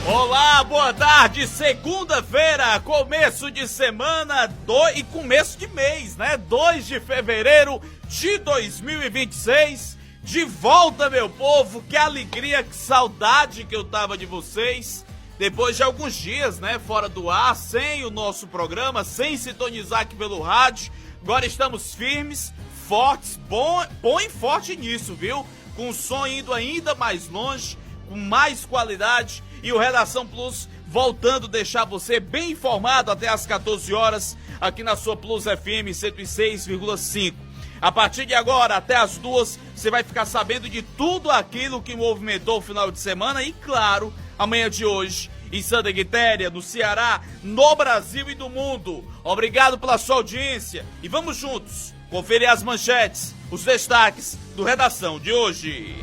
Olá, boa tarde, segunda-feira, começo de semana e começo de mês, né? 2 de fevereiro de 2026, de volta, meu povo, que alegria, que saudade que eu tava de vocês, depois de alguns dias, né, fora do ar, sem o nosso programa, sem sintonizar aqui pelo rádio, agora estamos firmes, fortes, bom e forte nisso, viu? Com o som indo ainda mais longe, com mais qualidade, e o Redação Plus voltando a deixar você bem informado até às 14 horas aqui na sua Plus FM 106,5. A partir de agora, até às 2, você vai ficar sabendo de tudo aquilo que movimentou o final de semana e, claro, amanhã de hoje, em Santa Quitéria, no Ceará, no Brasil e do mundo. Obrigado pela sua audiência e vamos juntos conferir as manchetes, os destaques do Redação de hoje.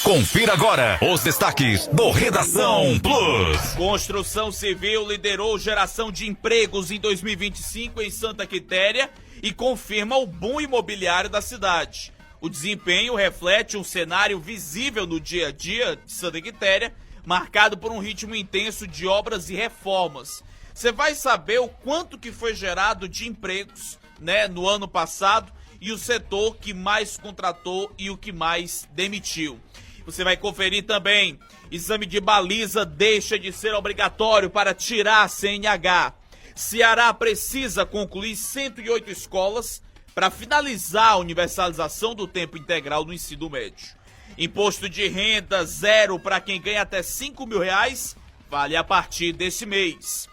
Confira agora os destaques do Redação Plus. Construção Civil liderou geração de empregos em 2025 em Santa Quitéria e confirma o boom imobiliário da cidade. O desempenho reflete um cenário visível no dia a dia de Santa Quitéria, marcado por um ritmo intenso de obras e reformas. Você vai saber o quanto que foi gerado de empregos, né, no ano passado e o setor que mais contratou e o que mais demitiu. Você vai conferir também, exame de baliza deixa de ser obrigatório para tirar a CNH. Ceará precisa concluir 108 escolas para finalizar a universalização do tempo integral no ensino médio. Imposto de renda zero para quem ganha até R$5.000, vale a partir desse mês.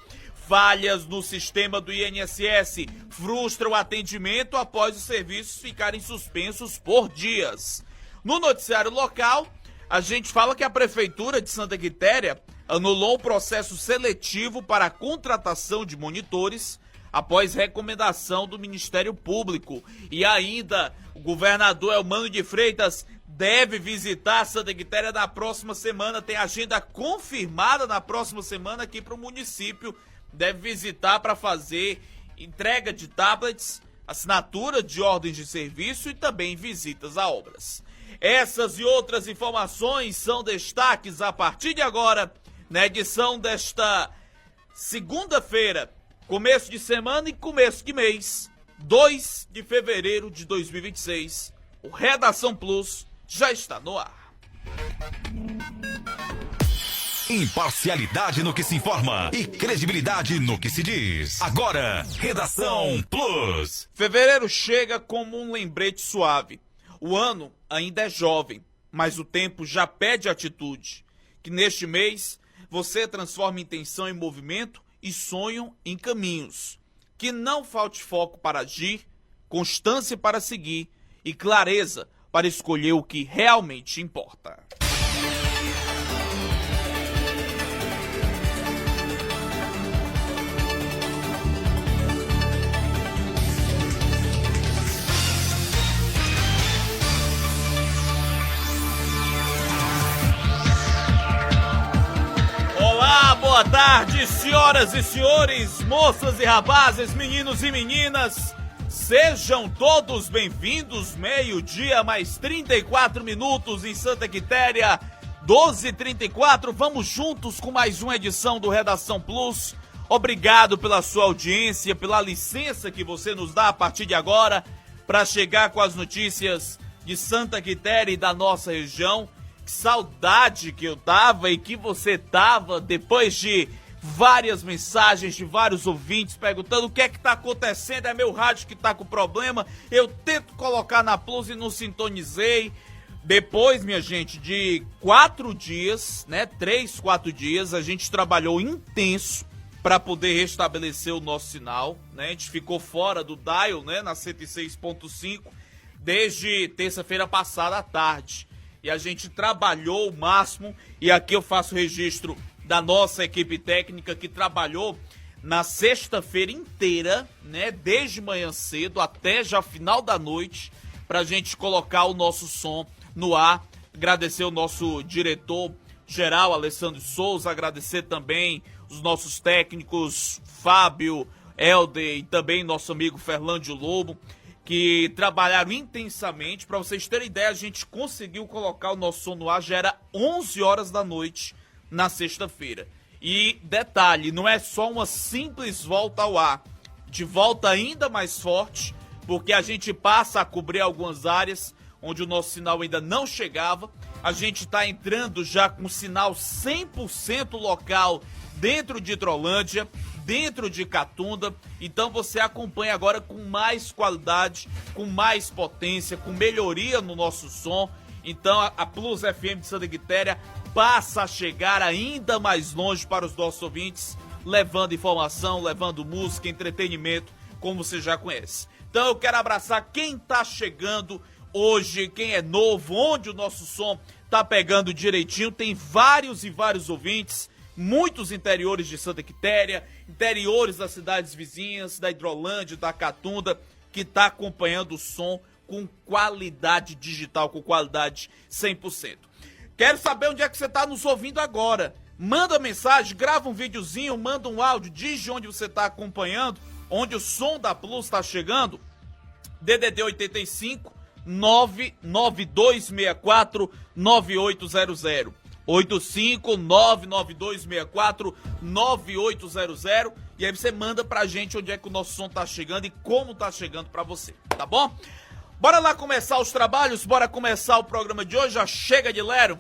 Falhas no sistema do INSS frustram o atendimento após os serviços ficarem suspensos por dias. No noticiário local, a gente fala que a Prefeitura de Santa Quitéria anulou o processo seletivo para a contratação de monitores após recomendação do Ministério Público. E ainda, o governador Elmano de Freitas deve visitar Santa Quitéria na próxima semana, tem agenda confirmada na próxima semana aqui para o município. Deve visitar para fazer entrega de tablets, assinatura de ordens de serviço e também visitas a obras. Essas e outras informações são destaques a partir de agora, na edição desta segunda-feira, começo de semana e começo de mês, 2 de fevereiro de 2026. O Redação Plus já está no ar. Imparcialidade no que se informa e credibilidade no que se diz. Agora, Redação Plus. Fevereiro chega como um lembrete suave. O ano ainda é jovem, mas o tempo já pede atitude. Que neste mês você transforme intenção em movimento e sonho em caminhos. Que não falte foco para agir, constância para seguir e clareza para escolher o que realmente importa. Boa tarde, senhoras e senhores, moças e rapazes, meninos e meninas. Sejam todos bem-vindos, meio-dia mais 34 minutos em Santa Quitéria, 12h34. Vamos juntos com mais uma edição do Redação Plus. Obrigado pela sua audiência, pela licença que você nos dá a partir de agora para chegar com as notícias de Santa Quitéria e da nossa região. Que saudade que eu tava e que você tava depois de várias mensagens de vários ouvintes perguntando o que é que tá acontecendo, é meu rádio que tá com problema, eu tento colocar na Plus e não sintonizei. Depois, minha gente, de 4 dias, né, 3, 4 dias, a gente trabalhou intenso para poder restabelecer o nosso sinal, né, a gente ficou fora do dial, né, na 106.5 desde terça-feira passada à tarde. E a gente trabalhou o máximo, e aqui eu faço registro da nossa equipe técnica que trabalhou na sexta-feira inteira, né, desde manhã cedo até já final da noite, pra gente colocar o nosso som no ar. Agradecer o nosso diretor-geral, Alessandro Souza, agradecer também os nossos técnicos, Fábio, Helder e também nosso amigo Ferlândio Lobo, que trabalharam intensamente. Para vocês terem ideia, a gente conseguiu colocar o nosso som no ar, já era 11 horas da noite na sexta-feira. E detalhe, não é só uma simples volta ao ar, de volta ainda mais forte, porque a gente passa a cobrir algumas áreas onde o nosso sinal ainda não chegava. A gente está entrando já com sinal 100% local dentro de Hidrolândia, dentro de Catunda. Então você acompanha agora com mais qualidade, com mais potência, com melhoria no nosso som. Então a Plus FM de Santa Quitéria passa a chegar ainda mais longe para os nossos ouvintes, levando informação, levando música, entretenimento, como você já conhece. Então eu quero abraçar quem está chegando hoje, quem é novo, onde o nosso som tá pegando direitinho. Tem vários e vários ouvintes, muitos interiores de Santa Quitéria, interiores das cidades vizinhas, da Hidrolândia, da Catunda, que tá acompanhando o som com qualidade digital, com qualidade 100%. Quero saber onde é que você tá nos ouvindo agora. Manda mensagem, grava um videozinho, manda um áudio, diz de onde você tá acompanhando, onde o som da Plus tá chegando. DDD 85 99264 9800. 85992649800. E aí você manda pra gente onde é que o nosso som tá chegando e como tá chegando pra você, tá bom? Bora lá começar os trabalhos, bora começar o programa de hoje, já chega de lero.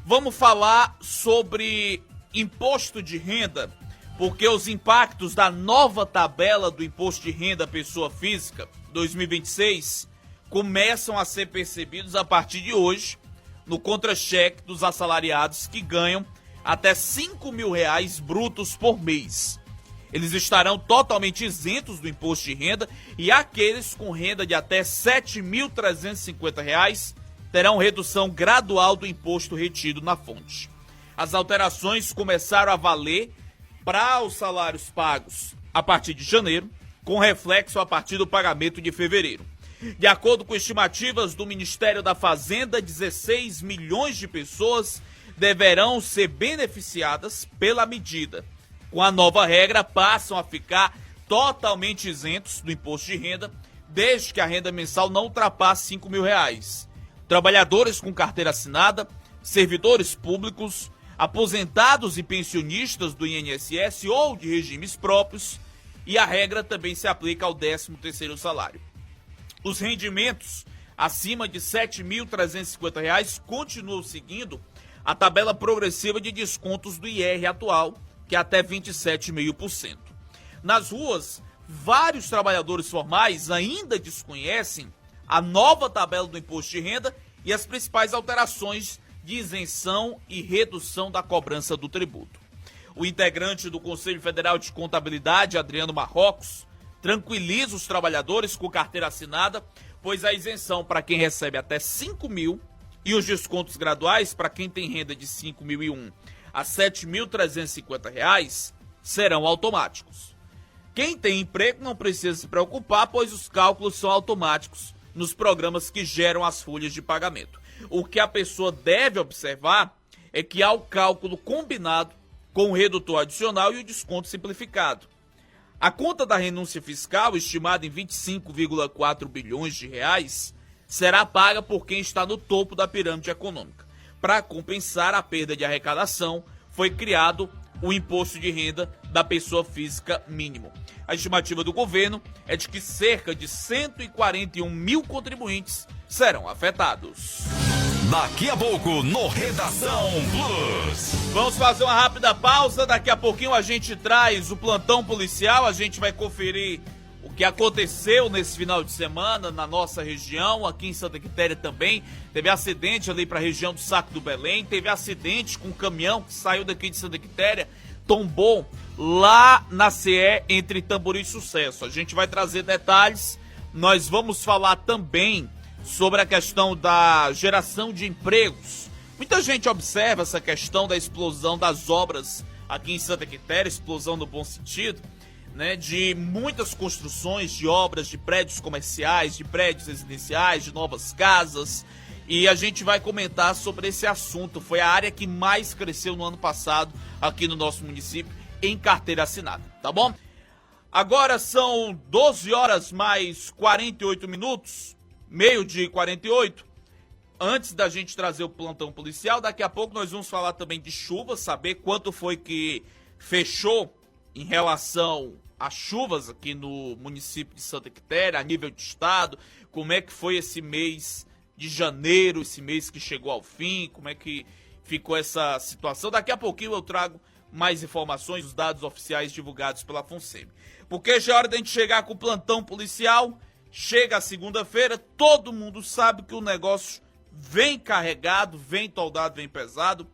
Vamos falar sobre imposto de renda, porque os impactos da nova tabela do imposto de renda pessoa física 2026 começam a ser percebidos a partir de hoje no contra-cheque dos assalariados que ganham até R$5.000 brutos por mês. Eles estarão totalmente isentos do imposto de renda e aqueles com renda de até R$7.350 terão redução gradual do imposto retido na fonte. As alterações começaram a valer para os salários pagos a partir de janeiro, com reflexo a partir do pagamento de fevereiro. De acordo com estimativas do Ministério da Fazenda, 16 milhões de pessoas deverão ser beneficiadas pela medida. Com a nova regra, passam a ficar totalmente isentos do imposto de renda, desde que a renda mensal não ultrapasse R$5.000. Trabalhadores com carteira assinada, servidores públicos, aposentados e pensionistas do INSS ou de regimes próprios, e a regra também se aplica ao 13º salário. Os rendimentos acima de R$7.350 continuam seguindo a tabela progressiva de descontos do IR atual, que é até 27,5%. Nas ruas, vários trabalhadores formais ainda desconhecem a nova tabela do imposto de renda e as principais alterações de isenção e redução da cobrança do tributo. O integrante do Conselho Federal de Contabilidade, Adriano Marrocos, tranquiliza os trabalhadores com carteira assinada, pois a isenção para quem recebe até R$5.000 e os descontos graduais para quem tem renda de R$5.001 a R$7.350 serão automáticos. Quem tem emprego não precisa se preocupar, pois os cálculos são automáticos nos programas que geram as folhas de pagamento. O que a pessoa deve observar é que há o cálculo combinado com o redutor adicional e o desconto simplificado. A conta da renúncia fiscal, estimada em 25,4 bilhões de reais, será paga por quem está no topo da pirâmide econômica. Para compensar a perda de arrecadação, foi criado o imposto de renda da pessoa física mínimo. A estimativa do governo é de que cerca de 141 mil contribuintes serão afetados. Daqui a pouco, no Redação Plus. Vamos fazer uma rápida pausa, daqui a pouquinho a gente traz o plantão policial, a gente vai conferir o que aconteceu nesse final de semana na nossa região, aqui em Santa Quitéria também. Teve acidente ali para a região do Saco do Belém, teve acidente com um caminhão que saiu daqui de Santa Quitéria, tombou lá na CE entre Tamboril e Sucesso. A gente vai trazer detalhes, nós vamos falar também sobre a questão da geração de empregos. Muita gente observa essa questão da explosão das obras aqui em Santa Quitéria, explosão no bom sentido, né, de muitas construções de obras, de prédios comerciais, de prédios residenciais, de novas casas, e a gente vai comentar sobre esse assunto. Foi a área que mais cresceu no ano passado aqui no nosso município em carteira assinada, tá bom? Agora são 12 horas mais 48 minutos, meio-dia e 48. antes da gente trazer o plantão policial, daqui a pouco nós vamos falar também de chuva, saber quanto foi que fechou em relação às chuvas aqui no município de Santa Quitéria, a nível de estado, como é que foi esse mês de janeiro, esse mês que chegou ao fim, como é que ficou essa situação. Daqui a pouquinho eu trago mais informações, os dados oficiais divulgados pela FUNSEMI. Porque já é hora da gente chegar com o plantão policial, chega a segunda-feira, todo mundo sabe que o negócio vem carregado, vem toldado, vem pesado.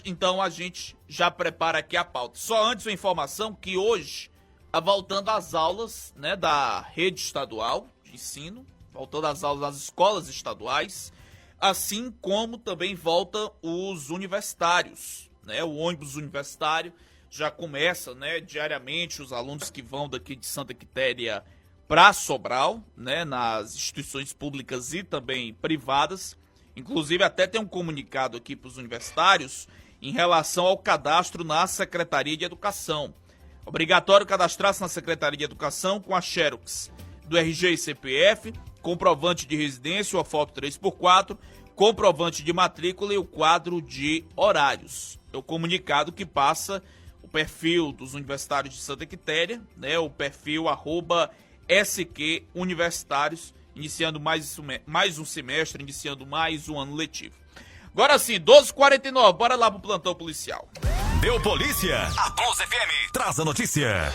Então a gente já prepara aqui a pauta. Só antes uma informação que hoje, voltando às aulas, né, da rede estadual de ensino, voltando às aulas das escolas estaduais, assim como também voltam os universitários, né? O ônibus universitário já começa, né, diariamente, os alunos que vão daqui de Santa Quitéria para Sobral, né, nas instituições públicas e também privadas. Inclusive até tem um comunicado aqui para os universitários em relação ao cadastro na Secretaria de Educação. Obrigatório cadastrar-se na Secretaria de Educação com a xerox do RG e CPF, comprovante de residência, uma foto 3x4, comprovante de matrícula e o quadro de horários. É o comunicado que passa o perfil dos universitários de Santa Quitéria, né, o perfil @SQ Universitários, iniciando mais um semestre, iniciando mais um ano letivo. Agora sim, 12h49, bora lá pro plantão policial. Deu polícia, a Plus FM traz a notícia.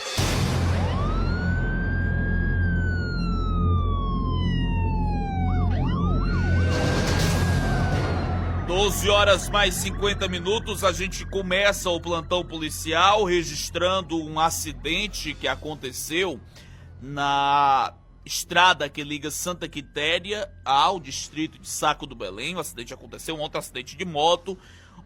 12h mais 50 minutos, a gente começa o plantão policial registrando um acidente que aconteceu na estrada que liga Santa Quitéria ao distrito de Saco do Belém. O acidente aconteceu, um outro acidente de moto.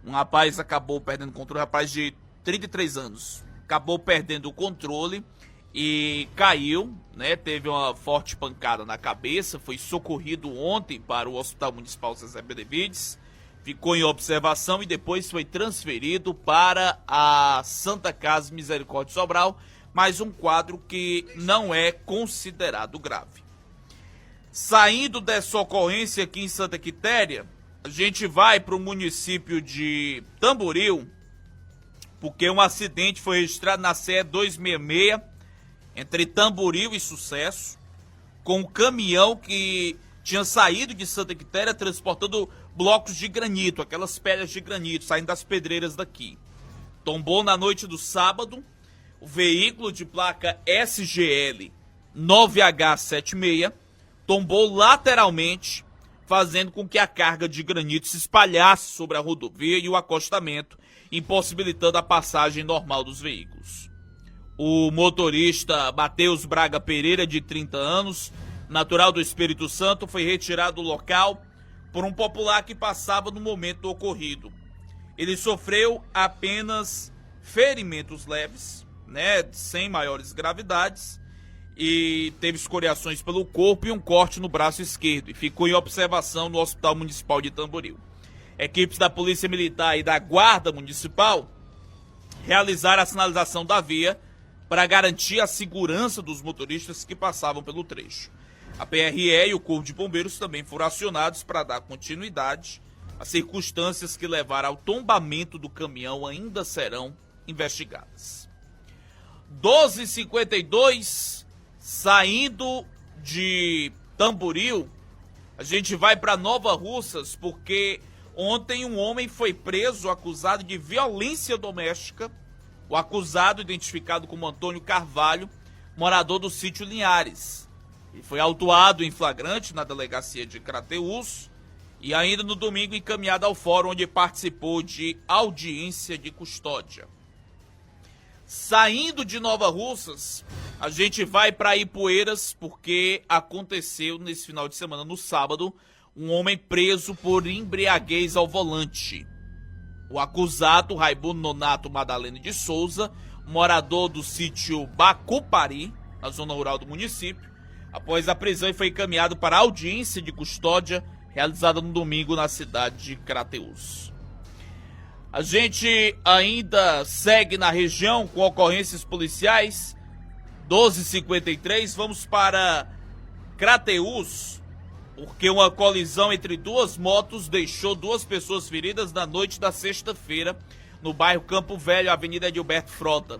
Um rapaz acabou perdendo o controle, um rapaz de 33 anos, acabou perdendo o controle e caiu, né? Teve uma forte pancada na cabeça, foi socorrido ontem para o Hospital Municipal César Benevides, ficou em observação e depois foi transferido para a Santa Casa Misericórdia Sobral, mais um quadro que não é considerado grave. Saindo dessa ocorrência aqui em Santa Quitéria, a gente vai para o município de Tamboril, porque um acidente foi registrado na CE 266, entre Tamboril e Sucesso, com um caminhão que tinha saído de Santa Quitéria transportando blocos de granito, aquelas pedras de granito, saindo das pedreiras daqui. Tombou na noite do sábado, o veículo de placa SGL 9H76 tombou lateralmente, fazendo com que a carga de granito se espalhasse sobre a rodovia e o acostamento, impossibilitando a passagem normal dos veículos. O motorista Mateus Braga Pereira, de 30 anos, natural do Espírito Santo, foi retirado do local por um popular que passava no momento do ocorrido. Ele sofreu apenas ferimentos leves, né, sem maiores gravidades, e teve escoriações pelo corpo e um corte no braço esquerdo, e ficou em observação no Hospital Municipal de Tamboril. Equipes da Polícia Militar e da Guarda Municipal realizaram a sinalização da via para garantir a segurança dos motoristas que passavam pelo trecho. A PRE e o Corpo de Bombeiros também foram acionados para dar continuidade. As circunstâncias que levaram ao tombamento do caminhão ainda serão investigadas. 12h52, saindo de Tamboril, a gente vai para Nova Russas, porque ontem um homem foi preso acusado de violência doméstica. O acusado, identificado como Antônio Carvalho, morador do sítio Linhares. Ele foi autuado em flagrante na delegacia de Crateús e ainda no domingo encaminhado ao fórum onde participou de audiência de custódia. Saindo de Nova Russas, a gente vai para Ipueiras, porque aconteceu nesse final de semana, no sábado, um homem preso por embriaguez ao volante. O acusado, Raimundo Nonato Madalena de Souza, morador do sítio Bacupari, na zona rural do município, após a prisão e foi encaminhado para a audiência de custódia realizada no domingo na cidade de Crateús. A gente ainda segue na região com ocorrências policiais. 12h53, vamos para Crateús, porque uma colisão entre duas motos deixou 2 pessoas feridas na noite da sexta-feira no bairro Campo Velho, Avenida Edilberto Frota,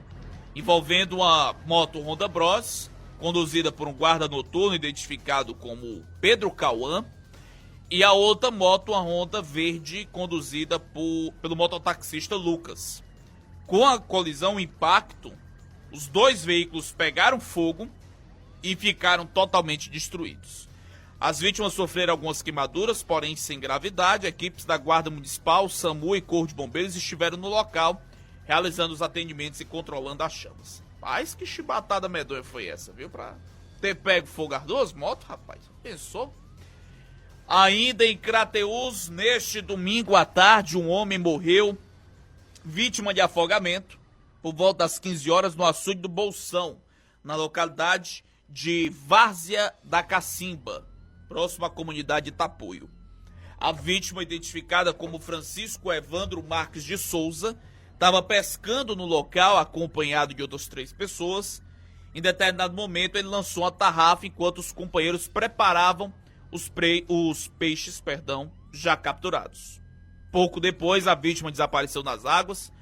envolvendo uma moto Honda Bros, conduzida por um guarda noturno identificado como Pedro Cauã, e a outra moto, uma Honda Verde, conduzida pelo mototaxista Lucas. Com a colisão, o impacto, os 2 veículos pegaram fogo e ficaram totalmente destruídos. As vítimas sofreram algumas queimaduras, porém sem gravidade. Equipes da Guarda Municipal, SAMU e Corpo de Bombeiros estiveram no local, realizando os atendimentos e controlando as chamas. Mas que chibatada medonha foi essa, viu? Pra ter pego fogo as 2 motos, rapaz. Pensou? Ainda em Crateús, neste domingo à tarde, um homem morreu, vítima de afogamento, por volta das 15 horas, no açude do Bolsão, na localidade de Várzea da Cacimba, próximo à comunidade de Tapuio. A vítima, identificada como Francisco Evandro Marques de Souza, estava pescando no local, acompanhado de outras 3 pessoas. Em determinado momento, ele lançou uma tarrafa enquanto os companheiros preparavam os peixes já capturados. Pouco depois, a vítima desapareceu nas águas.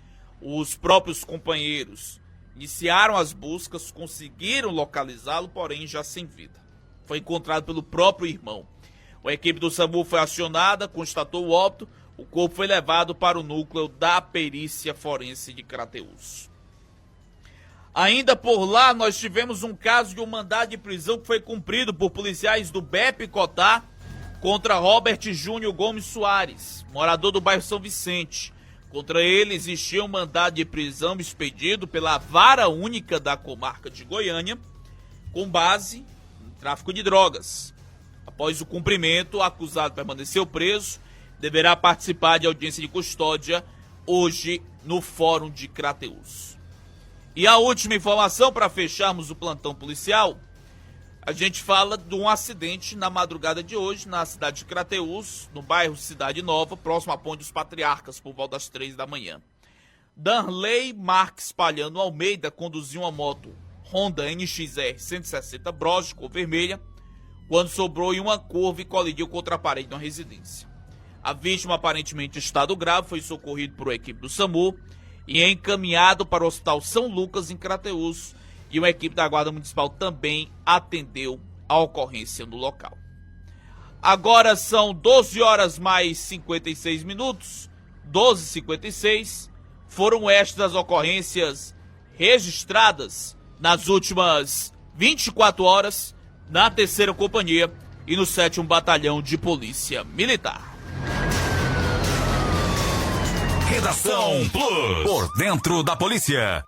Os próprios companheiros iniciaram as buscas, conseguiram localizá-lo, porém já sem vida. Foi encontrado pelo próprio irmão. A equipe do SAMU foi acionada, constatou o óbito. O corpo foi levado para o núcleo da perícia forense de Crateús. Ainda por lá, nós tivemos um caso de um mandado de prisão que foi cumprido por policiais do BEP Cotá contra Robert Júnior Gomes Soares, morador do bairro São Vicente. Contra ele existia um mandado de prisão expedido pela Vara Única da Comarca de Goiânia, com base no tráfico de drogas. Após o cumprimento, o acusado permaneceu preso, deverá participar de audiência de custódia hoje no Fórum de Crateús. E a última informação para fecharmos o plantão policial, a gente fala de um acidente na madrugada de hoje na cidade de Crateús, no bairro Cidade Nova, próximo à Ponte dos Patriarcas, por volta das 3 da manhã. Danley Marques Palhano Almeida conduziu uma moto Honda NXR 160 Bros de cor vermelha, quando sobrou em uma curva e colidiu contra a parede de uma residência. A vítima, aparentemente em estado grave, foi socorrido por uma equipe do SAMU e encaminhado para o Hospital São Lucas, em Crateús, e uma equipe da Guarda Municipal também atendeu a ocorrência no local. Agora são 12 horas mais 56 minutos, 12h56, foram estas as ocorrências registradas nas últimas 24 horas na 3ª Companhia e no 7º Batalhão de Polícia Militar. Redação Plus. Por dentro da polícia.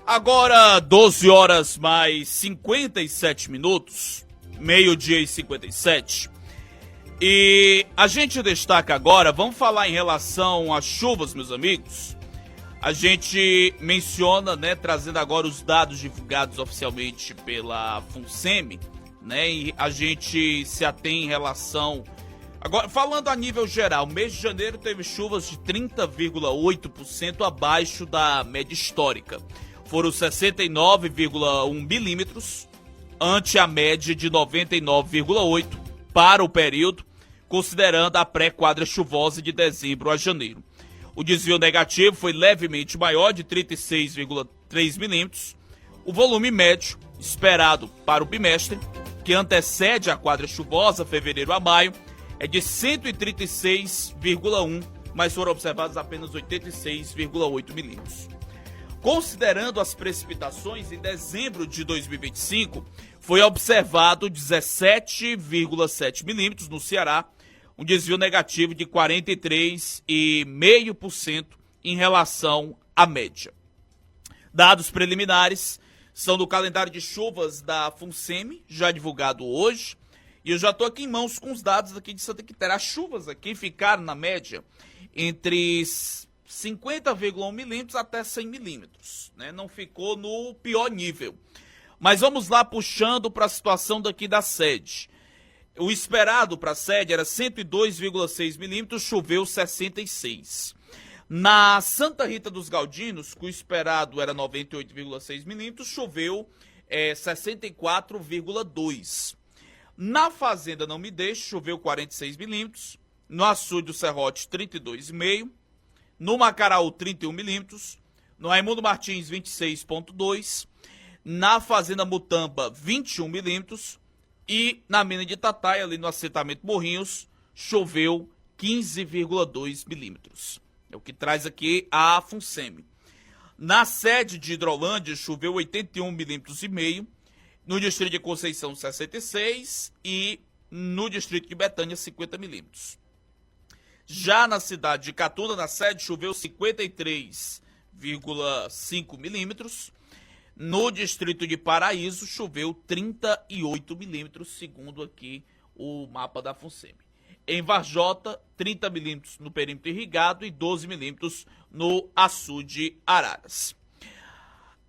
Agora 12 horas mais 57 minutos, meio-dia e 57. E a gente destaca agora, vamos falar em relação às chuvas, meus amigos. A gente menciona, né, trazendo agora os dados divulgados oficialmente pela FUNSEMI, né, e a gente se atém em relação... Agora, falando a nível geral, o mês de janeiro teve chuvas de 30,8% abaixo da média histórica. Foram 69,1 milímetros, ante a média de 99,8 para o período, considerando a pré-quadra chuvosa de dezembro a janeiro. O desvio negativo foi levemente maior, de 36,3 milímetros. O volume médio esperado para o bimestre, que antecede a quadra chuvosa, fevereiro a maio, é de 136,1, mas foram observados apenas 86,8 milímetros. Considerando as precipitações, em dezembro de 2025, foi observado 17,7 milímetros no Ceará, um desvio negativo de 43,5% em relação à média. Dados preliminares são do calendário de chuvas da FUNSEMI, já divulgado hoje, E eu já estou aqui em mãos com os dados aqui de Santa Quitéria. As chuvas aqui ficaram, na média, entre 50,1 milímetros até 100 milímetros. Né? Não ficou no pior nível. Mas vamos lá puxando para a situação daqui da sede. O esperado para a sede era 102,6 milímetros, choveu 66. Na Santa Rita dos Galdinos, que o esperado era 98,6 milímetros, choveu 64,2. Na Fazenda Não Me Deixe, choveu 46 milímetros. No Açude do Serrote, 32,5. No Macaraú, 31 milímetros. No Raimundo Martins, 26,2. Na Fazenda Mutamba, 21 milímetros. E na Mina de Tataia, ali no assentamento Morrinhos, choveu 15,2 milímetros. É o que traz aqui a FUNSEMI. Na sede de Hidrolândia, choveu 81 milímetros e meio. No distrito de Conceição, 66. E no distrito de Betânia, 50 milímetros. Já na cidade de Catunda, na sede, choveu 53,5 milímetros. No distrito de Paraíso, choveu 38 milímetros, segundo aqui o mapa da FUNSEMI. Em Varjota, 30 milímetros no perímetro irrigado e 12 milímetros no açude Araras.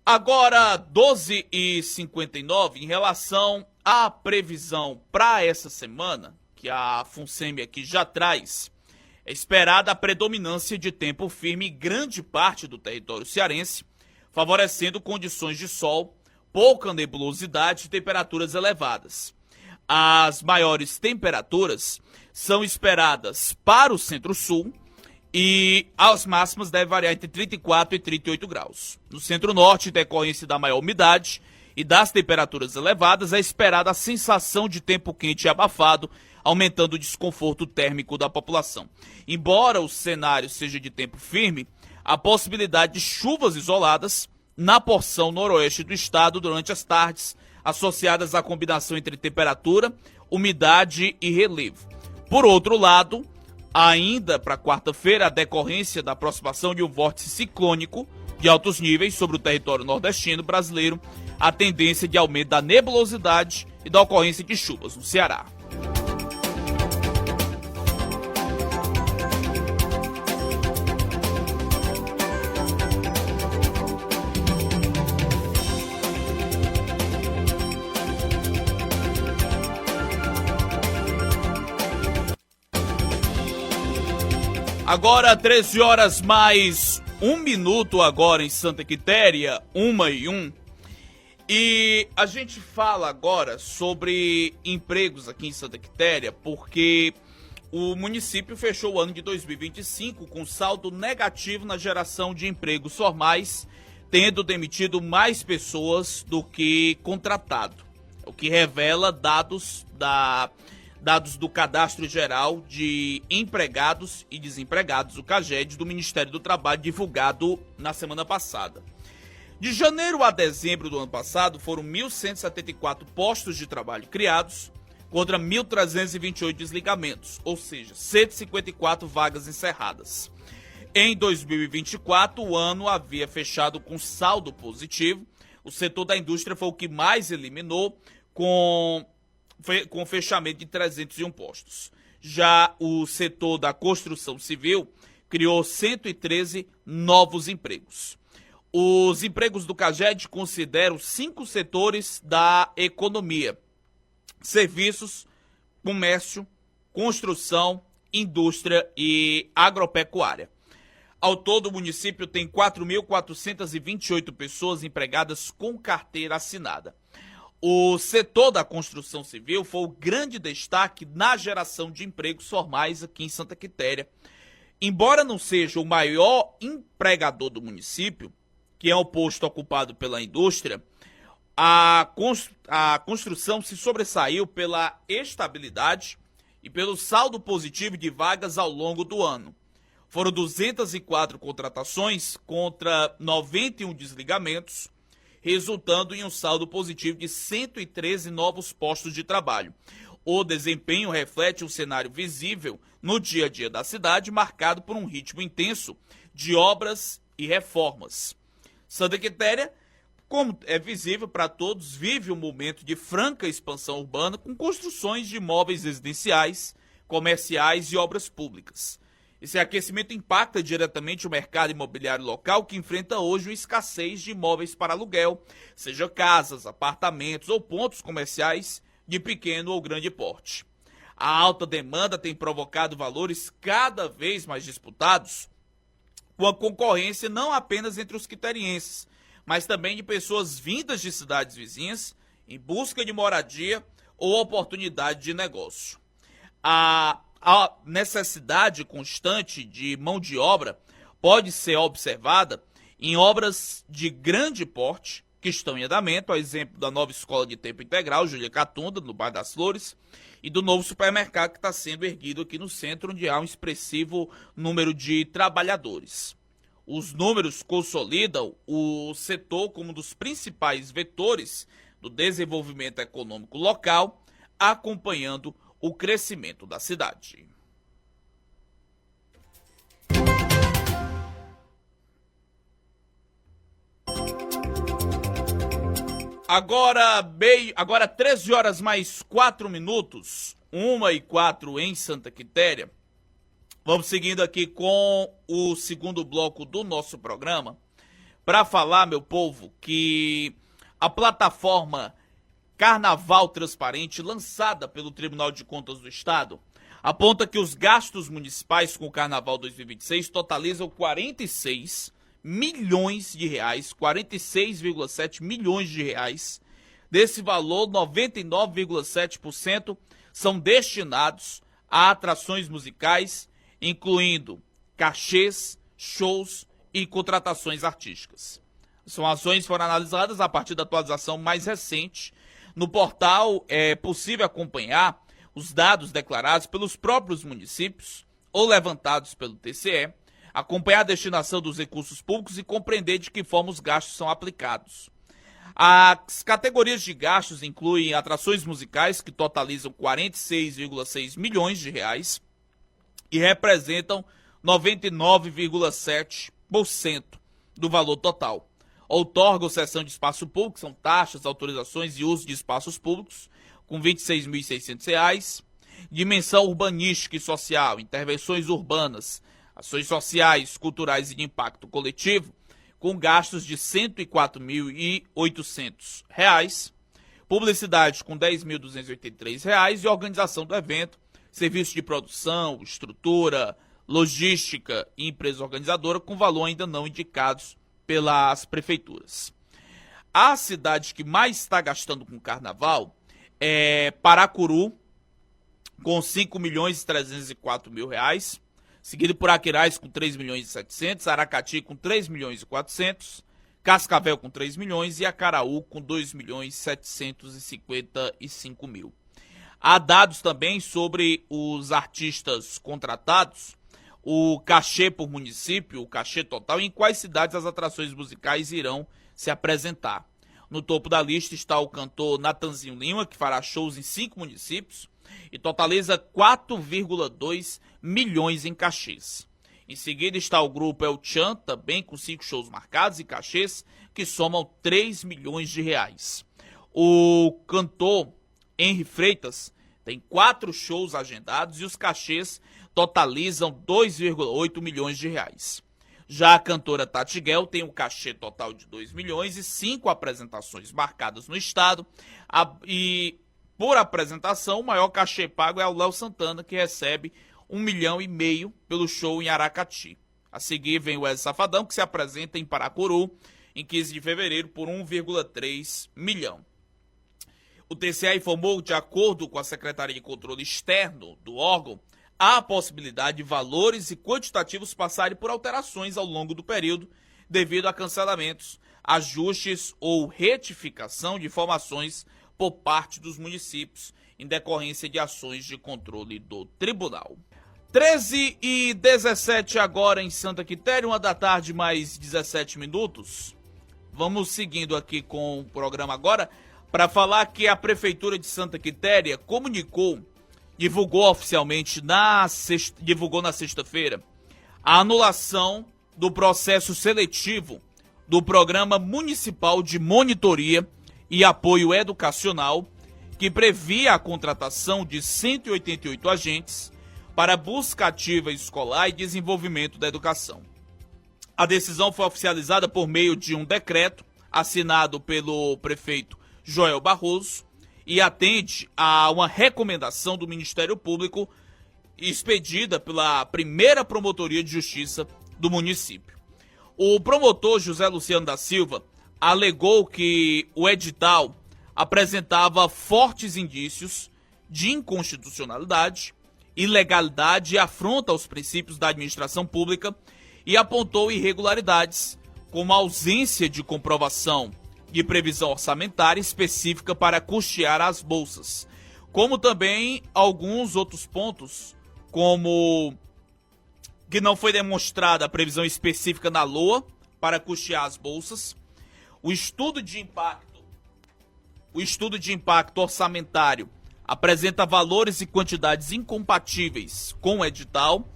Agora, 12h59, em relação à previsão para essa semana, que a FUNSEMI aqui já traz, é esperada a predominância de tempo firme em grande parte do território cearense, favorecendo condições de sol, pouca nebulosidade e temperaturas elevadas. As maiores temperaturas são esperadas para o centro-sul e as máximas devem variar entre 34 e 38 graus. No centro-norte, em decorrência da maior umidade e das temperaturas elevadas, é esperada a sensação de tempo quente e abafado, aumentando o desconforto térmico da população. Embora o cenário seja de tempo firme, a possibilidade de chuvas isoladas na porção noroeste do estado durante as tardes, associadas à combinação entre temperatura, umidade e relevo. Por outro lado, ainda para quarta-feira, a decorrência da aproximação de um vórtice ciclônico de altos níveis sobre o território nordestino brasileiro, a tendência de aumento da nebulosidade e da ocorrência de chuvas no Ceará. Agora, 13 horas mais 1 minuto agora em Santa Quitéria, 1h01. E a gente fala agora sobre empregos aqui em Santa Quitéria, porque o município fechou o ano de 2025 com saldo negativo na geração de empregos formais, tendo demitido mais pessoas do que contratado, o que revela dados do Cadastro Geral de Empregados e Desempregados, o CAGED, do Ministério do Trabalho, divulgado na semana passada. De janeiro a dezembro do ano passado, foram 1.174 postos de trabalho criados, contra 1.328 desligamentos, ou seja, 154 vagas encerradas. Em 2024, o ano havia fechado com saldo positivo. O setor da indústria foi o que mais eliminou, com fechamento de 301 postos. Já o setor da construção civil criou 113 novos empregos. Os empregos do CAGED consideram 5 setores da economia: serviços, comércio, construção, indústria e agropecuária. Ao todo, o município tem 4.428 pessoas empregadas com carteira assinada. O setor da construção civil foi o grande destaque na geração de empregos formais aqui em Santa Quitéria. Embora não seja o maior empregador do município, que é o posto ocupado pela indústria, a construção se sobressaiu pela estabilidade e pelo saldo positivo de vagas ao longo do ano. Foram 204 contratações contra 91 desligamentos, resultando em um saldo positivo de 113 novos postos de trabalho. O desempenho reflete um cenário visível no dia a dia da cidade, marcado por um ritmo intenso de obras e reformas. Santa Quitéria Como é visível para todos, vive um momento de franca expansão urbana com construções de imóveis residenciais, comerciais e obras públicas. Esse aquecimento impacta diretamente o mercado imobiliário local, que enfrenta hoje uma escassez de imóveis para aluguel, seja casas, apartamentos ou pontos comerciais de pequeno ou grande porte. A alta demanda tem provocado valores cada vez mais disputados, com a concorrência não apenas entre os quiterienses, mas também de pessoas vindas de cidades vizinhas em busca de moradia ou oportunidade de negócio. A necessidade constante de mão de obra pode ser observada em obras de grande porte que estão em andamento, a exemplo da nova escola de tempo integral, Júlia Catunda, no bairro das Flores, e do novo supermercado que está sendo erguido aqui no centro, onde há um expressivo número de trabalhadores. Os números consolidam o setor como um dos principais vetores do desenvolvimento econômico local, acompanhando o crescimento da cidade. Agora 13 horas mais 4 minutos, 1h04 em Santa Quitéria. Vamos seguindo aqui com o segundo bloco do nosso programa para falar, meu povo, que a plataforma Carnaval Transparente, lançada pelo Tribunal de Contas do Estado, aponta que os gastos municipais com o Carnaval 2026 totalizam 46 milhões de reais, 46,7 milhões de reais. Desse valor, 99,7% são destinados a atrações musicais, incluindo cachês, shows e contratações artísticas. As ações foram analisadas a partir da atualização mais recente. No portal é possível acompanhar os dados declarados pelos próprios municípios ou levantados pelo TCE, acompanhar a destinação dos recursos públicos e compreender de que forma os gastos são aplicados. As categorias de gastos incluem atrações musicais, que totalizam 46,6 milhões de reais e representam 99,7% do valor total. Outorga ou cessão de espaço público, são taxas, autorizações e uso de espaços públicos, com R$ 26.600. Dimensão urbanística e social, intervenções urbanas, ações sociais, culturais e de impacto coletivo, com gastos de R$ 104.800. Publicidade com R$ 10.283 e organização do evento, serviço de produção, estrutura, logística e empresa organizadora com valor ainda não indicados pelas prefeituras. A cidade que mais está gastando com carnaval é Paracuru, com R$ 5.304.000, seguido por Aquiraz com 3.700.000, Aracati com 3.400.000, Cascavel com 3 milhões e Acaraú com 2.755.000. Há dados também sobre os artistas contratados, o cachê por município, o cachê total, em quais cidades as atrações musicais irão se apresentar. No topo da lista está o cantor Natanzinho Lima, que fará shows em 5 municípios e totaliza 4,2 milhões em cachês. Em seguida está o grupo El Chan, também com 5 shows marcados e cachês que somam 3 milhões de reais. O cantor Henry Freitas tem 4 shows agendados e os cachês totalizam 2,8 milhões de reais. Já a cantora Tati Guel tem um cachê total de 2 milhões e 5 apresentações marcadas no estado. E por apresentação, o maior cachê pago é o Léo Santana, que recebe 1,5 milhão pelo show em Aracati. A seguir vem o Wesley Safadão, que se apresenta em Paracuru em 15 de fevereiro por 1,3 milhão. O TCE informou, de acordo com a Secretaria de Controle Externo do órgão, há a possibilidade de valores e quantitativos passarem por alterações ao longo do período, devido a cancelamentos, ajustes ou retificação de informações por parte dos municípios, em decorrência de ações de controle do tribunal. 13h17 agora em Santa Quitéria, 1 da tarde mais 17 minutos. Vamos seguindo aqui com o programa agora, para falar que a Prefeitura de Santa Quitéria divulgou oficialmente na sexta-feira a anulação do processo seletivo do Programa Municipal de Monitoria e Apoio Educacional, que previa a contratação de 188 agentes para busca ativa escolar e desenvolvimento da educação. A decisão foi oficializada por meio de um decreto assinado pelo prefeito Joel Barroso e atende a uma recomendação do Ministério Público expedida pela primeira Promotoria de Justiça do município. O promotor José Luciano da Silva alegou que o edital apresentava fortes indícios de inconstitucionalidade, ilegalidade e afronta aos princípios da administração pública e apontou irregularidades, como a ausência de comprovação de previsão orçamentária específica para custear as bolsas, como também alguns outros pontos, como que não foi demonstrada a previsão específica na LOA para custear as bolsas, o estudo de impacto orçamentário apresenta valores e quantidades incompatíveis com o edital,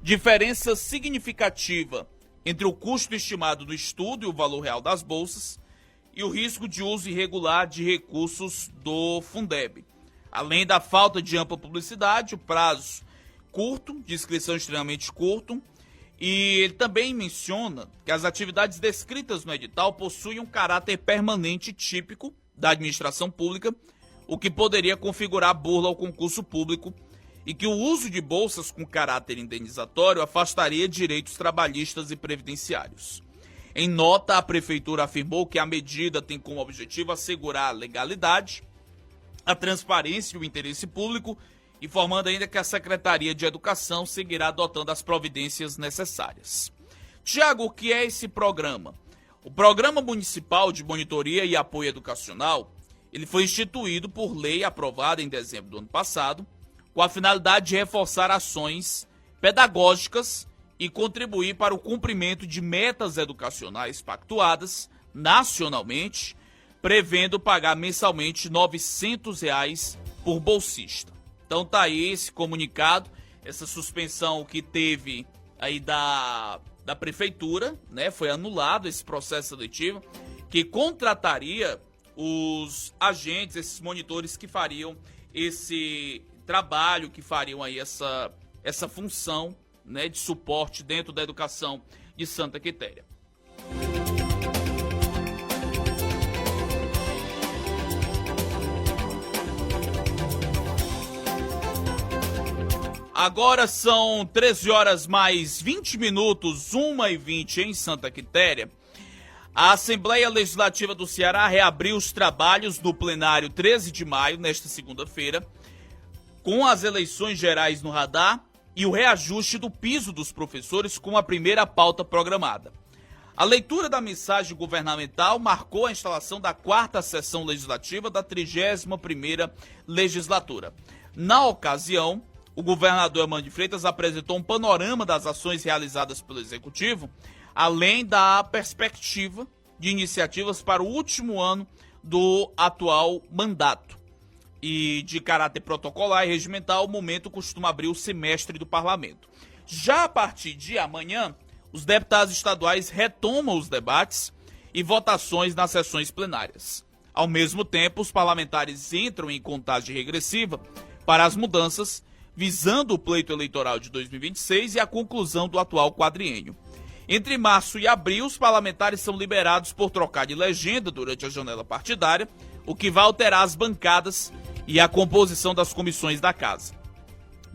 diferença significativa entre o custo estimado do estudo e o valor real das bolsas, e o risco de uso irregular de recursos do Fundeb. Além da falta de ampla publicidade, o prazo curto, de inscrição extremamente curto, e ele também menciona que as atividades descritas no edital possuem um caráter permanente típico da administração pública, o que poderia configurar burla ao concurso público, e que o uso de bolsas com caráter indenizatório afastaria direitos trabalhistas e previdenciários. Em nota, a Prefeitura afirmou que a medida tem como objetivo assegurar a legalidade, a transparência e o interesse público, informando ainda que a Secretaria de Educação seguirá adotando as providências necessárias. Tiago, o que é esse programa? O Programa Municipal de Monitoria e Apoio Educacional, ele foi instituído por lei aprovada em dezembro do ano passado, com a finalidade de reforçar ações pedagógicas e contribuir para o cumprimento de metas educacionais pactuadas nacionalmente, prevendo pagar mensalmente R$ 900 por bolsista. Então tá aí esse comunicado, essa suspensão que teve aí da prefeitura, né? Foi anulado esse processo seletivo que contrataria os agentes, esses monitores que fariam esse trabalho, que fariam aí essa função, né, de suporte dentro da educação de Santa Quitéria. Agora são 13 horas mais 20 minutos, 1h20 em Santa Quitéria. A Assembleia Legislativa do Ceará reabriu os trabalhos no plenário 13 de maio, nesta segunda-feira, com as eleições gerais no radar e o reajuste do piso dos professores com a primeira pauta programada. A leitura da mensagem governamental marcou a instalação da 4ª sessão legislativa da 31ª legislatura. Na ocasião, o governador Evandro de Freitas apresentou um panorama das ações realizadas pelo Executivo, além da perspectiva de iniciativas para o último ano do atual mandato. E de caráter protocolar e regimental, o momento costuma abrir o semestre do parlamento. Já a partir de amanhã, os deputados estaduais retomam os debates e votações nas sessões plenárias. Ao mesmo tempo, os parlamentares entram em contagem regressiva para as mudanças, visando o pleito eleitoral de 2026 e a conclusão do atual quadriênio. Entre março e abril, os parlamentares são liberados por trocar de legenda durante a janela partidária, o que vai alterar as bancadas e a composição das comissões da casa.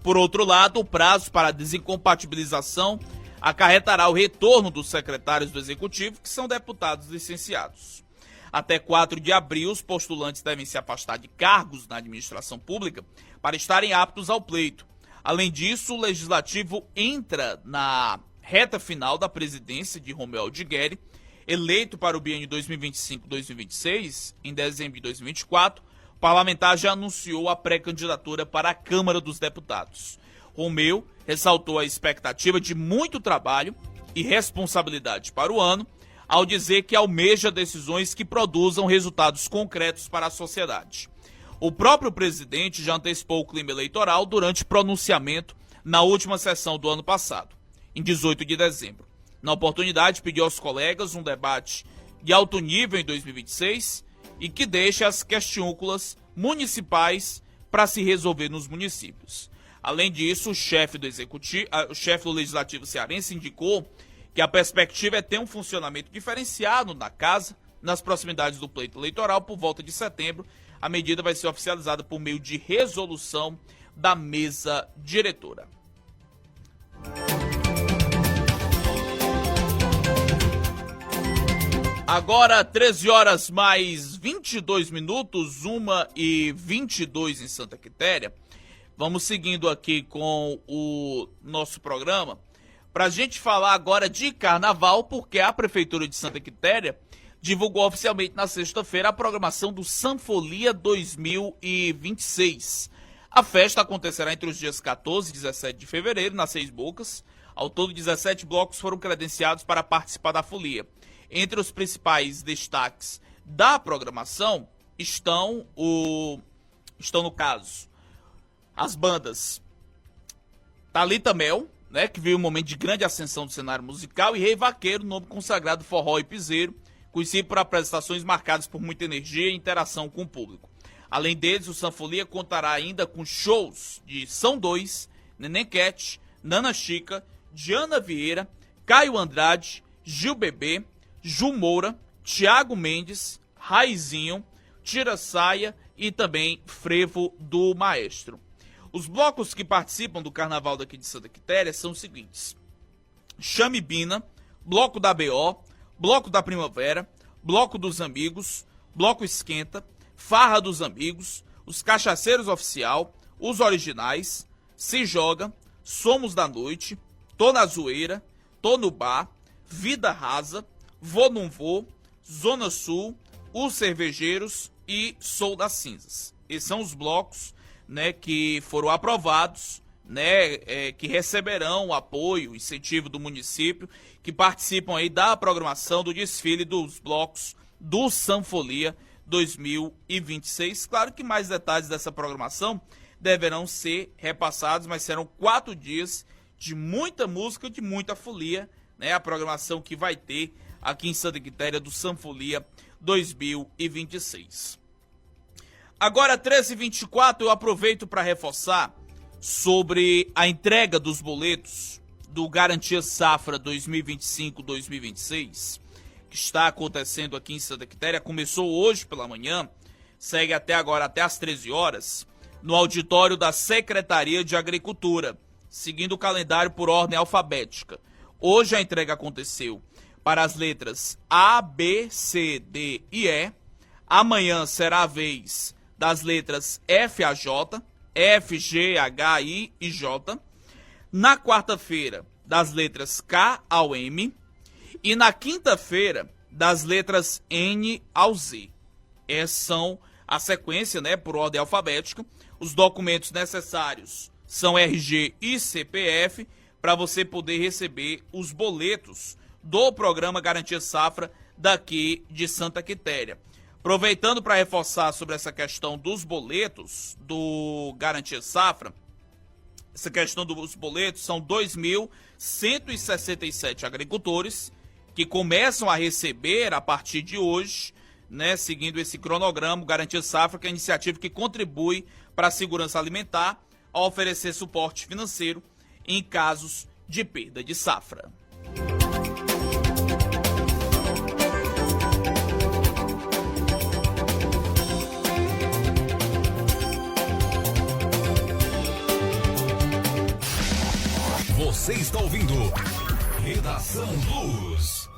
Por outro lado, o prazo para a desincompatibilização acarretará o retorno dos secretários do Executivo, que são deputados licenciados. Até 4 de abril, os postulantes devem se afastar de cargos na administração pública para estarem aptos ao pleito. Além disso, o Legislativo entra na reta final da presidência de Romeu Aldigueri, eleito para o biênio 2025-2026, em dezembro de 2024, o parlamentar já anunciou a pré-candidatura para a Câmara dos Deputados. Romeu ressaltou a expectativa de muito trabalho e responsabilidade para o ano, ao dizer que almeja decisões que produzam resultados concretos para a sociedade. O próprio presidente já antecipou o clima eleitoral durante pronunciamento na última sessão do ano passado, em 18 de dezembro. Na oportunidade, pediu aos colegas um debate de alto nível em 2026 e que deixe as questiúnculas municipais para se resolver nos municípios. Além disso, o chefe do Legislativo cearense indicou que a perspectiva é ter um funcionamento diferenciado na casa, nas proximidades do pleito eleitoral, por volta de setembro. A medida vai ser oficializada por meio de resolução da mesa diretora. Agora, 13 horas mais 22 minutos, 1h22 em Santa Quitéria. Vamos seguindo aqui com o nosso programa para a gente falar agora de carnaval, porque a Prefeitura de Santa Quitéria divulgou oficialmente na sexta-feira a programação do Sanfolia 2026. A festa acontecerá entre os dias 14 e 17 de fevereiro, nas Seis Bocas. Ao todo, 17 blocos foram credenciados para participar da folia. Entre os principais destaques da programação estão no caso, as bandas Thalita Mel, né, que viu um momento de grande ascensão do cenário musical, e Rei Vaqueiro, nome consagrado forró e piseiro, conhecido por apresentações marcadas por muita energia e interação com o público. Além deles, o Sanfolia contará ainda com shows de São 2, Neném Cat, Nana Chica, Diana Vieira, Caio Andrade, Gil Bebê, Ju Moura, Thiago Mendes, Raizinho, Tira Saia e também Frevo do Maestro. Os blocos que participam do carnaval daqui de Santa Quitéria são os seguintes: Chame Bina, Bloco da BO, Bloco da Primavera, Bloco dos Amigos, Bloco Esquenta, Farra dos Amigos, Os Cachaceiros Oficial, Os Originais, Se Joga, Somos da Noite, Tô na Zoeira, Tô no Bar, Vida Rasa, Vou Não Vou, Zona Sul, Os Cervejeiros e Sou das Cinzas. Esses são os blocos, né, que foram aprovados, né, que receberão o apoio, o incentivo do município, que participam aí da programação do desfile dos blocos do Sanfolia 2026. Claro que mais detalhes dessa programação deverão ser repassados, mas serão 4 dias de muita música, de muita folia, né, a programação que vai ter aqui em Santa Quitéria do Sanfolia 2026. Agora, 13h24, eu aproveito para reforçar sobre a entrega dos boletos do Garantia Safra 2025-2026, que está acontecendo aqui em Santa Quitéria. Começou hoje pela manhã, segue até agora, até às 13 horas, no auditório da Secretaria de Agricultura, seguindo o calendário por ordem alfabética. Hoje a entrega aconteceu para as letras A, B, C, D e E. Amanhã será a vez das letras F a J, F, G, H, I e J. Na quarta-feira, das letras K ao M. E na quinta-feira, das letras N ao Z. Essas são a sequência, né, por ordem alfabética. Os documentos necessários são RG e CPF para você poder receber os boletos do programa Garantia Safra daqui de Santa Quitéria. Aproveitando para reforçar sobre essa questão dos boletos do Garantia Safra, essa questão dos boletos, são 2.167 agricultores que começam a receber a partir de hoje, né, seguindo esse cronograma, Garantia Safra, que é a iniciativa que contribui para a segurança alimentar ao oferecer suporte financeiro em casos de perda de safra. Você está ouvindo Redação Blues.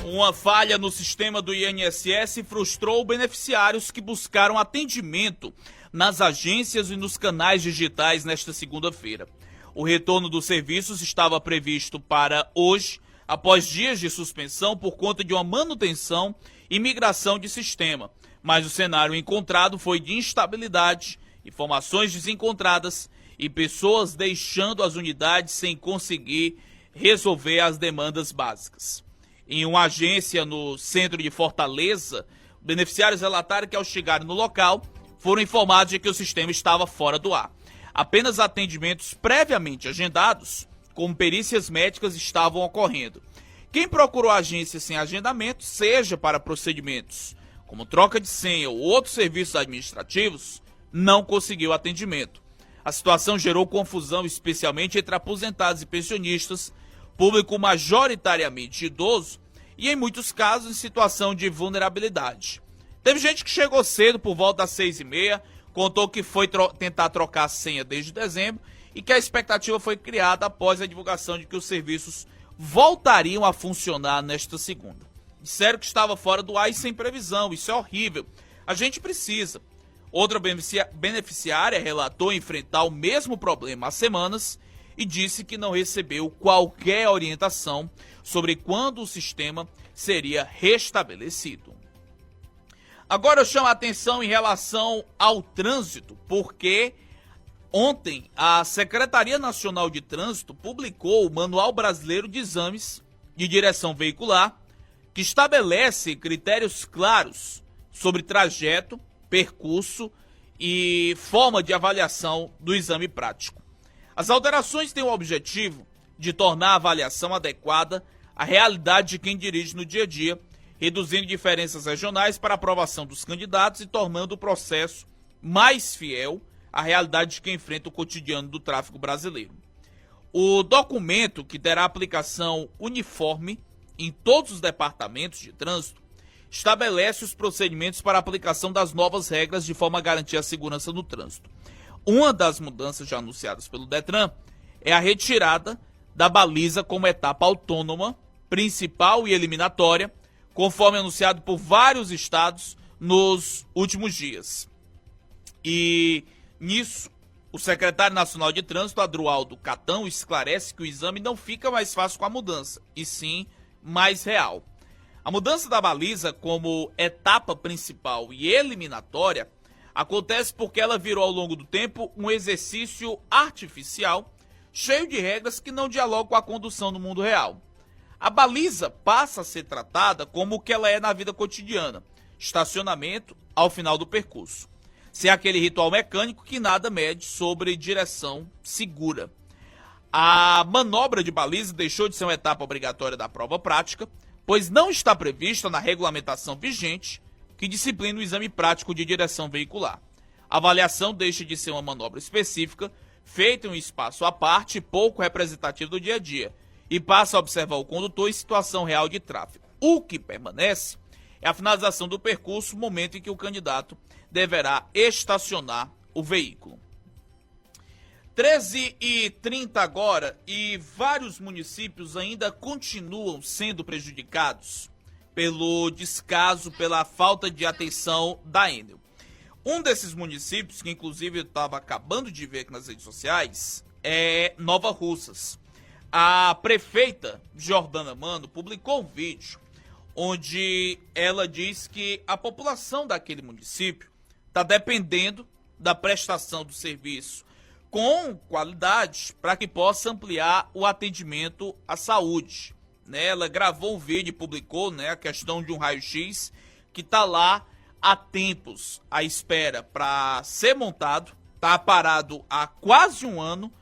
Uma falha no sistema do INSS frustrou beneficiários que buscaram atendimento nas agências e nos canais digitais nesta segunda-feira. O retorno dos serviços estava previsto para hoje, após dias de suspensão por conta de uma manutenção e migração de sistema. Mas o cenário encontrado foi de instabilidade, informações desencontradas e pessoas deixando as unidades sem conseguir resolver as demandas básicas. em uma agência no centro de Fortaleza, beneficiários relataram que ao chegarem no local, foram informados de que o sistema estava fora do ar. Apenas atendimentos previamente agendados, como perícias médicas, estavam ocorrendo. Quem procurou a agência sem agendamento, seja para procedimentos como troca de senha ou outros serviços administrativos, não conseguiu atendimento. A situação gerou confusão, especialmente entre aposentados e pensionistas, público majoritariamente idoso e, em muitos casos, em situação de vulnerabilidade. Teve gente que chegou cedo, por volta das 6h30, contou que foi tentar trocar a senha desde dezembro e que a expectativa foi criada após a divulgação de que os serviços voltariam a funcionar nesta segunda. Disseram que estava fora do ar e sem previsão. Isso é horrível. A gente precisa. Outra beneficiária relatou enfrentar o mesmo problema há semanas e disse que não recebeu qualquer orientação sobre quando o sistema seria restabelecido. Agora eu chamo a atenção em relação ao trânsito, porque ontem a Secretaria Nacional de Trânsito publicou o Manual Brasileiro de Exames de Direção Veicular, que estabelece critérios claros sobre trajeto, percurso e forma de avaliação do exame prático. As alterações têm o objetivo de tornar a avaliação adequada à realidade de quem dirige no dia a dia, reduzindo diferenças regionais para a aprovação dos candidatos e tornando o processo mais fiel à realidade de quem enfrenta o cotidiano do tráfego brasileiro. O documento, que terá aplicação uniforme em todos os departamentos de trânsito, estabelece os procedimentos para a aplicação das novas regras de forma a garantir a segurança no trânsito. Uma das mudanças já anunciadas pelo Detran é a retirada da baliza como etapa autônoma, principal e eliminatória, conforme anunciado por vários estados nos últimos dias. E nisso, o secretário nacional de trânsito, Adroaldo Catão, esclarece que o exame não fica mais fácil com a mudança, e sim mais real. A mudança da baliza como etapa principal e eliminatória acontece porque ela virou ao longo do tempo um exercício artificial, cheio de regras que não dialogam com a condução no mundo real. A baliza passa a ser tratada como o que ela é na vida cotidiana: estacionamento ao final do percurso. Ser aquele ritual mecânico que nada mede sobre direção segura. A manobra de baliza deixou de ser uma etapa obrigatória da prova prática, pois não está prevista na regulamentação vigente que disciplina o exame prático de direção veicular. A avaliação deixa de ser uma manobra específica, feita em um espaço à parte e pouco representativo do dia a dia, e passa a observar o condutor em situação real de tráfego. O que permanece é a finalização do percurso, momento em que o candidato deverá estacionar o veículo. 13h30 agora, e vários municípios ainda continuam sendo prejudicados pelo descaso, pela falta de atenção da Enel. Um desses municípios, que inclusive eu estava acabando de ver aqui nas redes sociais, é Nova Russas. A prefeita Jordana Mano publicou um vídeo onde ela diz que a população daquele município está dependendo da prestação do serviço com qualidade para que possa ampliar o atendimento à saúde. Ela gravou um vídeo e publicou, a questão de um raio-x que está lá há tempos à espera para ser montado, está parado há quase um ano,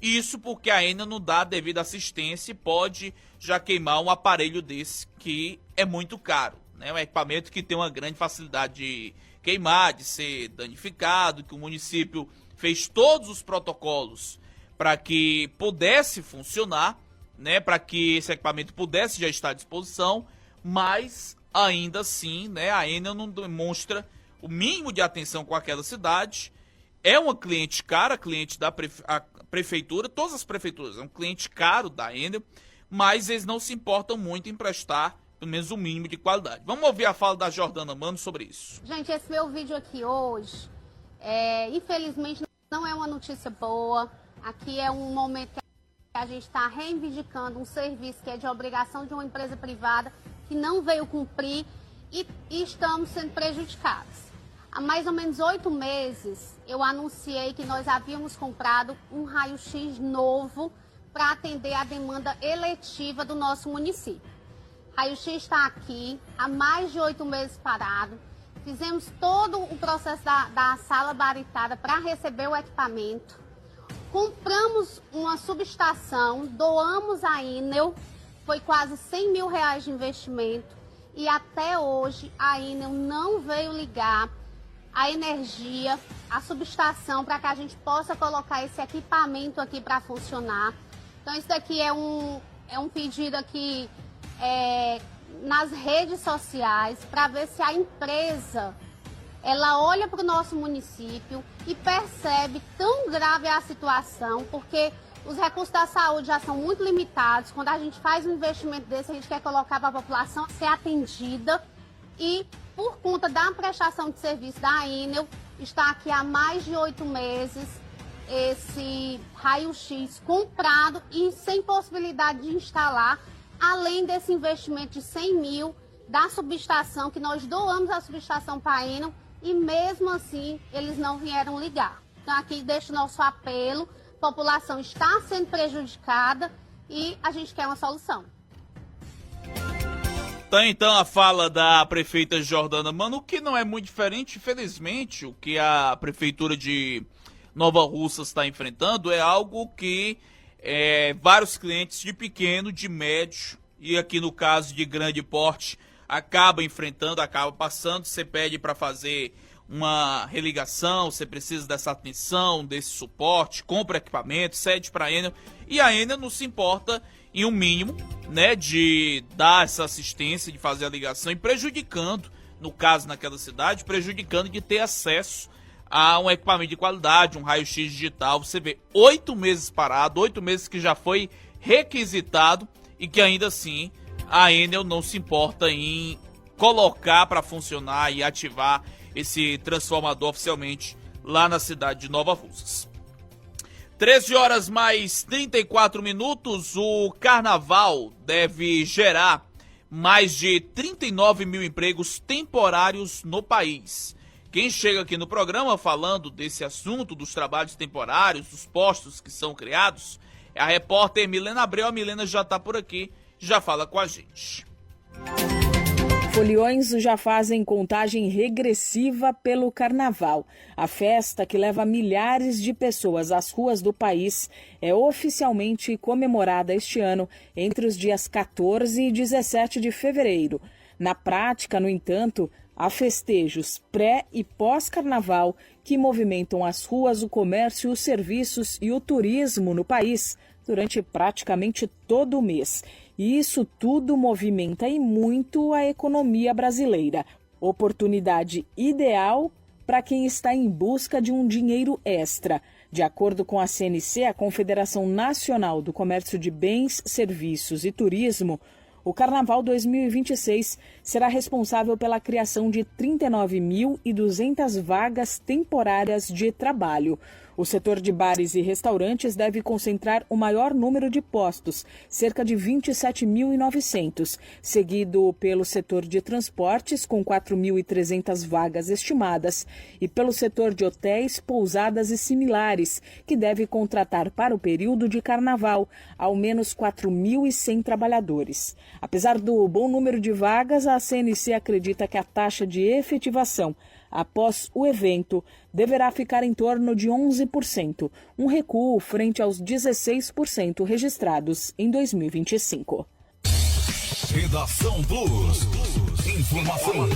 isso porque ainda não dá a devida assistência e pode já queimar um aparelho desse que é muito caro. Um equipamento que tem uma grande facilidade de queimar, de ser danificado, que o município fez todos os protocolos para que pudesse funcionar, para que esse equipamento pudesse já estar à disposição, mas ainda assim, a Enel não demonstra o mínimo de atenção com aquela cidade. É uma cliente cara, cliente da prefeitura, todas as prefeituras, é um cliente caro da Enel, mas eles não se importam muito em prestar pelo menos o mínimo de qualidade. Vamos ouvir a fala da Jordana Mano sobre isso. Gente, esse meu vídeo aqui hoje, infelizmente, não é uma notícia boa. Aqui é um momento que a gente está reivindicando um serviço que é de obrigação de uma empresa privada que não veio cumprir e estamos sendo prejudicados. Há mais ou menos 8 meses, eu anunciei que nós havíamos comprado um raio-x novo para atender a demanda eletiva do nosso município. Raio-X está aqui há mais de 8 meses parado. Fizemos todo o processo da sala baritada para receber o equipamento. Compramos uma subestação, doamos a Enel, foi quase R$100 mil de investimento. E até hoje a Enel não veio ligar a energia, a subestação, para que a gente possa colocar esse equipamento aqui para funcionar. Então isso daqui é um pedido aqui nas redes sociais, para ver se a empresa ela olha para o nosso município e percebe tão grave a situação, porque os recursos da saúde já são muito limitados. Quando a gente faz um investimento desse, a gente quer colocar para a população ser atendida. E por conta da prestação de serviço da Enel, está aqui há mais de 8 meses esse raio-x comprado e sem possibilidade de instalar, além desse investimento de 100 mil da subestação, que nós doamos a subestação para a Enel, e mesmo assim eles não vieram ligar. Então aqui deixa o nosso apelo, a população está sendo prejudicada e a gente quer uma solução. Então a fala da prefeita Jordana Mano, que não é muito diferente, infelizmente, o que a prefeitura de Nova Russas está enfrentando é algo que vários clientes de pequeno, de médio e aqui no caso de grande porte acaba enfrentando, acaba passando. Você pede para fazer uma religação, você precisa dessa atenção, desse suporte, compra equipamento, cede para a Enel, e a Enel não se importa em um mínimo, né, de dar essa assistência, de fazer a ligação e prejudicando, no caso naquela cidade, prejudicando de ter acesso a um equipamento de qualidade, um raio-x digital. Você vê 8 meses parado, 8 meses que já foi requisitado e que ainda assim a Enel não se importa em colocar para funcionar e ativar esse transformador oficialmente lá na cidade de Nova Russas. 13 horas mais 34 minutos, o carnaval deve gerar mais de 39 mil empregos temporários no país. Quem chega aqui no programa falando desse assunto, dos trabalhos temporários, dos postos que são criados, é a repórter Milena Abreu. A Milena já está por aqui, já fala com a gente. Foliões já fazem contagem regressiva pelo Carnaval. A festa, que leva milhares de pessoas às ruas do país, é oficialmente comemorada este ano entre os dias 14 e 17 de fevereiro. Na prática, no entanto, há festejos pré- e pós-Carnaval que movimentam as ruas, o comércio, os serviços e o turismo no país durante praticamente todo o mês. E isso tudo movimenta e muito a economia brasileira. Oportunidade ideal para quem está em busca de um dinheiro extra. De acordo com a CNC, a Confederação Nacional do Comércio de Bens, Serviços e Turismo, o Carnaval 2026 será responsável pela criação de 39.200 vagas temporárias de trabalho. O setor de bares e restaurantes deve concentrar o maior número de postos, cerca de 27.900, seguido pelo setor de transportes, com 4.300 vagas estimadas, e pelo setor de hotéis, pousadas e similares, que deve contratar para o período de carnaval ao menos 4.100 trabalhadores. Apesar do bom número de vagas, a CNC acredita que a taxa de efetivação após o evento deverá ficar em torno de 11%, um recuo frente aos 16% registrados em 2025. Redação Plus. Informação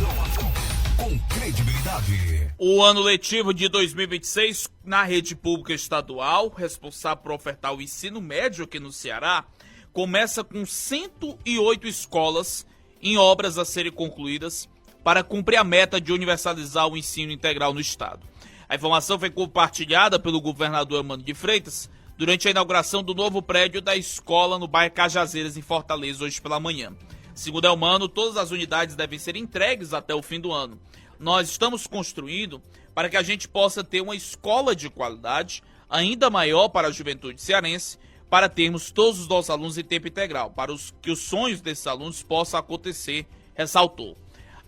com credibilidade. O ano letivo de 2026 na rede pública estadual, responsável por ofertar o ensino médio aqui no Ceará, começa com 108 escolas em obras a serem concluídas para cumprir a meta de universalizar o ensino integral no estado. A informação foi compartilhada pelo governador Elmano de Freitas durante a inauguração do novo prédio da escola no bairro Cajazeiras, em Fortaleza, hoje pela manhã. Segundo Elmano, todas as unidades devem ser entregues até o fim do ano. Nós estamos construindo para que a gente possa ter uma escola de qualidade ainda maior para a juventude cearense, para termos todos os nossos alunos em tempo integral, para que os sonhos desses alunos possam acontecer, ressaltou.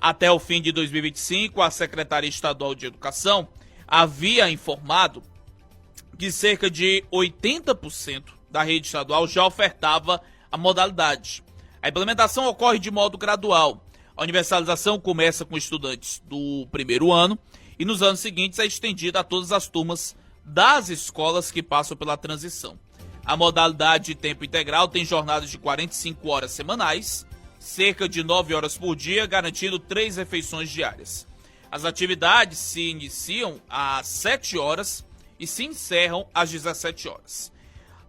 Até o fim de 2025, a Secretaria Estadual de Educação havia informado que cerca de 80% da rede estadual já ofertava a modalidade. A implementação ocorre de modo gradual. A universalização começa com estudantes do primeiro ano e nos anos seguintes é estendida a todas as turmas das escolas que passam pela transição. A modalidade de tempo integral tem jornadas de 45 horas semanais, cerca de 9 horas por dia, garantindo 3 refeições diárias. As atividades se iniciam às 7 horas e se encerram às 17 horas.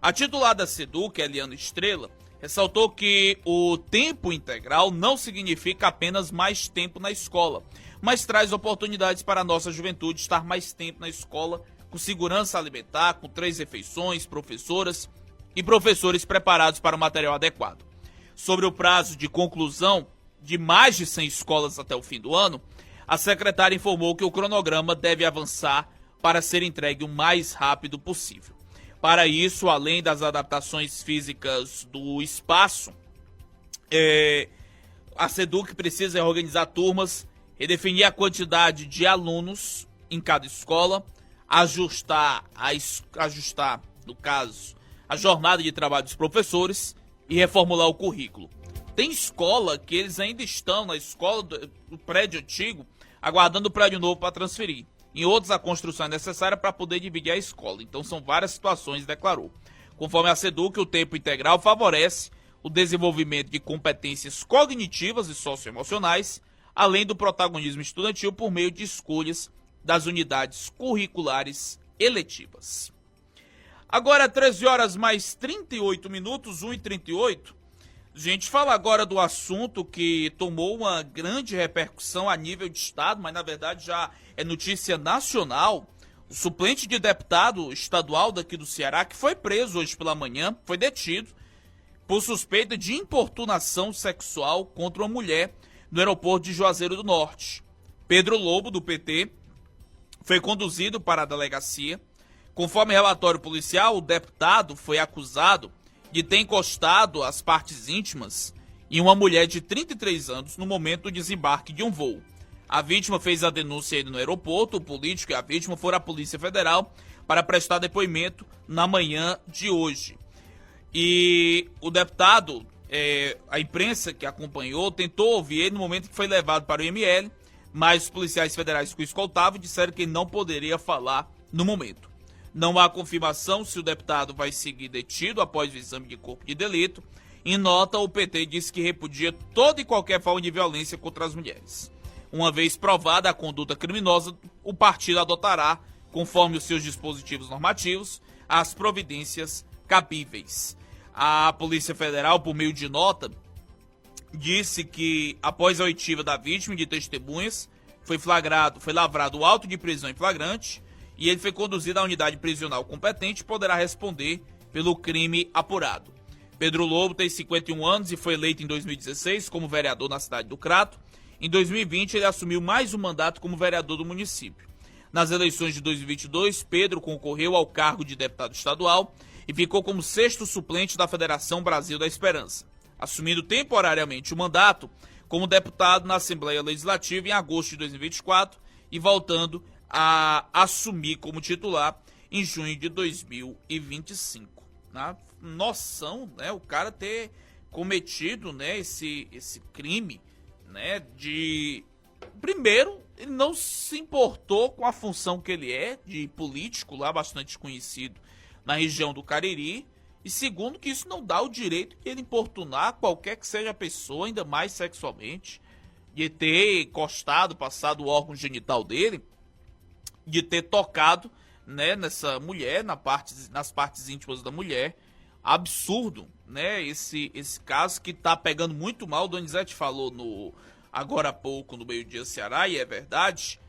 A titular da SEDUC, Eliana Estrela, ressaltou que o tempo integral não significa apenas mais tempo na escola, mas traz oportunidades para a nossa juventude estar mais tempo na escola, com segurança alimentar, com 3 refeições, professoras e professores preparados para o material adequado. Sobre o prazo de conclusão de mais de 100 escolas até o fim do ano, a secretária informou que o cronograma deve avançar para ser entregue o mais rápido possível. Para isso, além das adaptações físicas do espaço, a SEDUC precisa organizar turmas, redefinir a quantidade de alunos em cada escola, ajustar, no caso, a jornada de trabalho dos professores e reformular o currículo. Tem escola que eles ainda estão na escola do prédio antigo, aguardando o prédio novo para transferir. Em outros, a construção é necessária para poder dividir a escola. Então, são várias situações, declarou. Conforme a SEDUC, o tempo integral favorece o desenvolvimento de competências cognitivas e socioemocionais, além do protagonismo estudantil por meio de escolhas das unidades curriculares eletivas. Agora, 13 horas mais 38 minutos, 1h38. A gente fala agora do assunto que tomou uma grande repercussão a nível de estado, mas na verdade já é notícia nacional. O suplente de deputado estadual daqui do Ceará, que foi preso hoje pela manhã, foi detido por suspeita de importunação sexual contra uma mulher no aeroporto de Juazeiro do Norte. Pedro Lobo, do PT, foi conduzido para a delegacia. Conforme relatório policial, o deputado foi acusado de ter encostado as partes íntimas em uma mulher de 33 anos no momento do desembarque de um voo. A vítima fez a denúncia no aeroporto, o político e a vítima foram à Polícia Federal para prestar depoimento na manhã de hoje. E o deputado, a imprensa que acompanhou, tentou ouvir ele no momento que foi levado para o IML, mas os policiais federais que o escoltavam disseram que ele não poderia falar no momento. Não há confirmação se o deputado vai seguir detido após o exame de corpo de delito. Em nota, o PT disse que repudia toda e qualquer forma de violência contra as mulheres. Uma vez provada a conduta criminosa, o partido adotará, conforme os seus dispositivos normativos, as providências cabíveis. A Polícia Federal, por meio de nota, disse que após a oitiva da vítima e de testemunhas, foi lavrado o auto de prisão em flagrante, e ele foi conduzido à unidade prisional competente e poderá responder pelo crime apurado. Pedro Lobo tem 51 anos e foi eleito em 2016 como vereador na cidade do Crato. Em 2020, ele assumiu mais um mandato como vereador do município. Nas eleições de 2022, Pedro concorreu ao cargo de deputado estadual e ficou como 6º suplente da Federação Brasil da Esperança, assumindo temporariamente o mandato como deputado na Assembleia Legislativa em agosto de 2024 e voltando a assumir como titular em junho de 2025. Na noção, né, o cara ter cometido, né, esse crime, né, de... Primeiro, ele não se importou com a função que ele é, de político lá, bastante conhecido na região do Cariri. E segundo, que isso não dá o direito de ele importunar qualquer que seja a pessoa, ainda mais sexualmente, de ter encostado, passado o órgão genital dele, de ter tocado, né, nessa mulher, nas partes íntimas da mulher. Absurdo, né, esse caso que tá pegando muito mal. O Donizete falou agora há pouco no Meio Dia Ceará, e é verdade,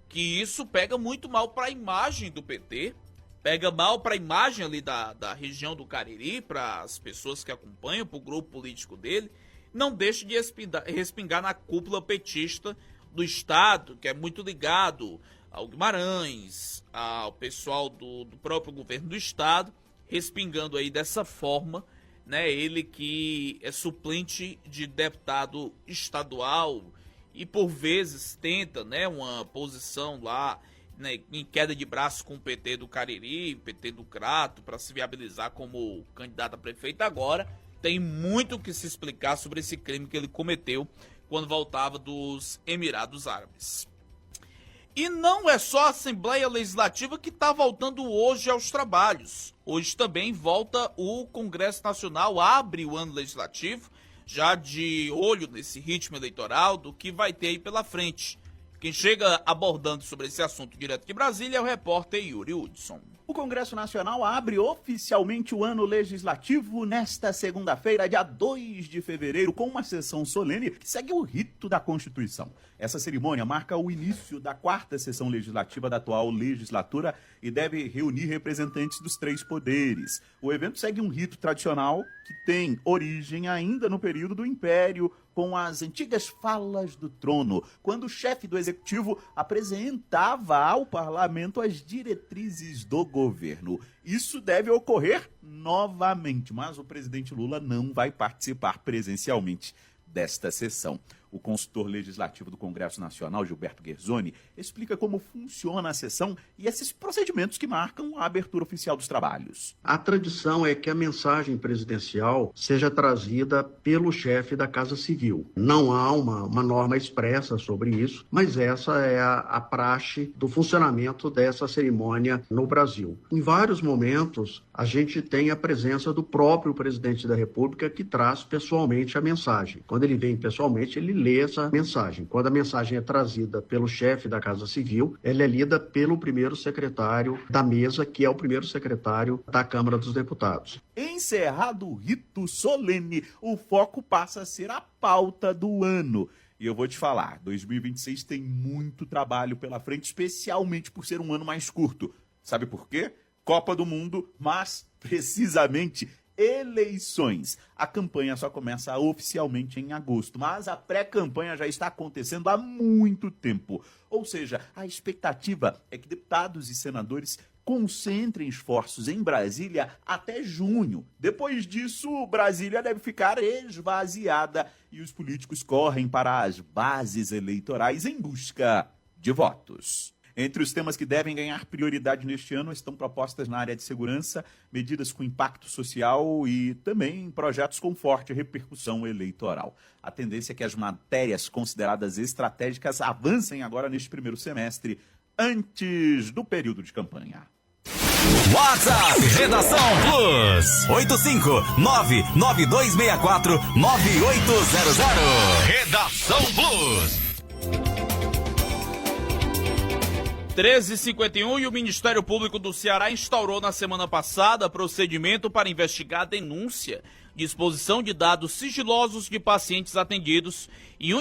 que isso pega muito mal para a imagem do PT, pega mal para a imagem ali da região do Cariri, para as pessoas que acompanham, para o grupo político dele. Não deixa de respingar na cúpula petista do estado, que é muito ligado ao Guimarães, ao pessoal do próprio governo do estado, respingando aí dessa forma, né, ele que é suplente de deputado estadual e por vezes tenta, né, uma posição lá, né, em queda de braço com o PT do Cariri, PT do Crato, para se viabilizar como candidato a prefeito. Agora tem muito o que se explicar sobre esse crime que ele cometeu quando voltava dos Emirados Árabes. E não é só a Assembleia Legislativa que está voltando hoje aos trabalhos. Hoje também volta o Congresso Nacional, abre o ano legislativo, já de olho nesse ritmo eleitoral do que vai ter aí pela frente. Quem chega abordando sobre esse assunto direto de Brasília é o repórter Yuri Hudson. O Congresso Nacional abre oficialmente o ano legislativo nesta segunda-feira, dia 2 de fevereiro, com uma sessão solene que segue o rito da Constituição. Essa cerimônia marca o início da 4ª sessão legislativa da atual legislatura e deve reunir representantes dos 3 poderes. O evento segue um rito tradicional que tem origem ainda no período do Império, com as antigas falas do trono, quando o chefe do executivo apresentava ao parlamento as diretrizes do governo. Isso deve ocorrer novamente, mas o presidente Lula não vai participar presencialmente desta sessão. O consultor legislativo do Congresso Nacional, Gilberto Guerzoni, explica como funciona a sessão e esses procedimentos que marcam a abertura oficial dos trabalhos. A tradição é que a mensagem presidencial seja trazida pelo chefe da Casa Civil. Não há uma norma expressa sobre isso, mas essa é a praxe do funcionamento dessa cerimônia no Brasil. Em vários momentos, a gente tem a presença do próprio presidente da República que traz pessoalmente a mensagem. Quando ele vem pessoalmente, ele lê essa mensagem. Quando a mensagem é trazida pelo chefe da Casa Civil, ela é lida pelo primeiro secretário da mesa, que é o primeiro secretário da Câmara dos Deputados. Encerrado o rito solene, o foco passa a ser a pauta do ano. E eu vou te falar, 2026 tem muito trabalho pela frente, especialmente por ser um ano mais curto. Sabe por quê? Copa do Mundo, mas precisamente eleições. A campanha só começa oficialmente em agosto, mas a pré-campanha já está acontecendo há muito tempo. Ou seja, a expectativa é que deputados e senadores concentrem esforços em Brasília até junho. Depois disso, Brasília deve ficar esvaziada e os políticos correm para as bases eleitorais em busca de votos. Entre os temas que devem ganhar prioridade neste ano estão propostas na área de segurança, medidas com impacto social e também projetos com forte repercussão eleitoral. A tendência é que as matérias consideradas estratégicas avancem agora neste primeiro semestre, antes do período de campanha. WhatsApp Redação Plus 85992649800. Redação Plus. 13h51 e o Ministério Público do Ceará instaurou na semana passada procedimento para investigar a denúncia de exposição de dados sigilosos de pacientes atendidos em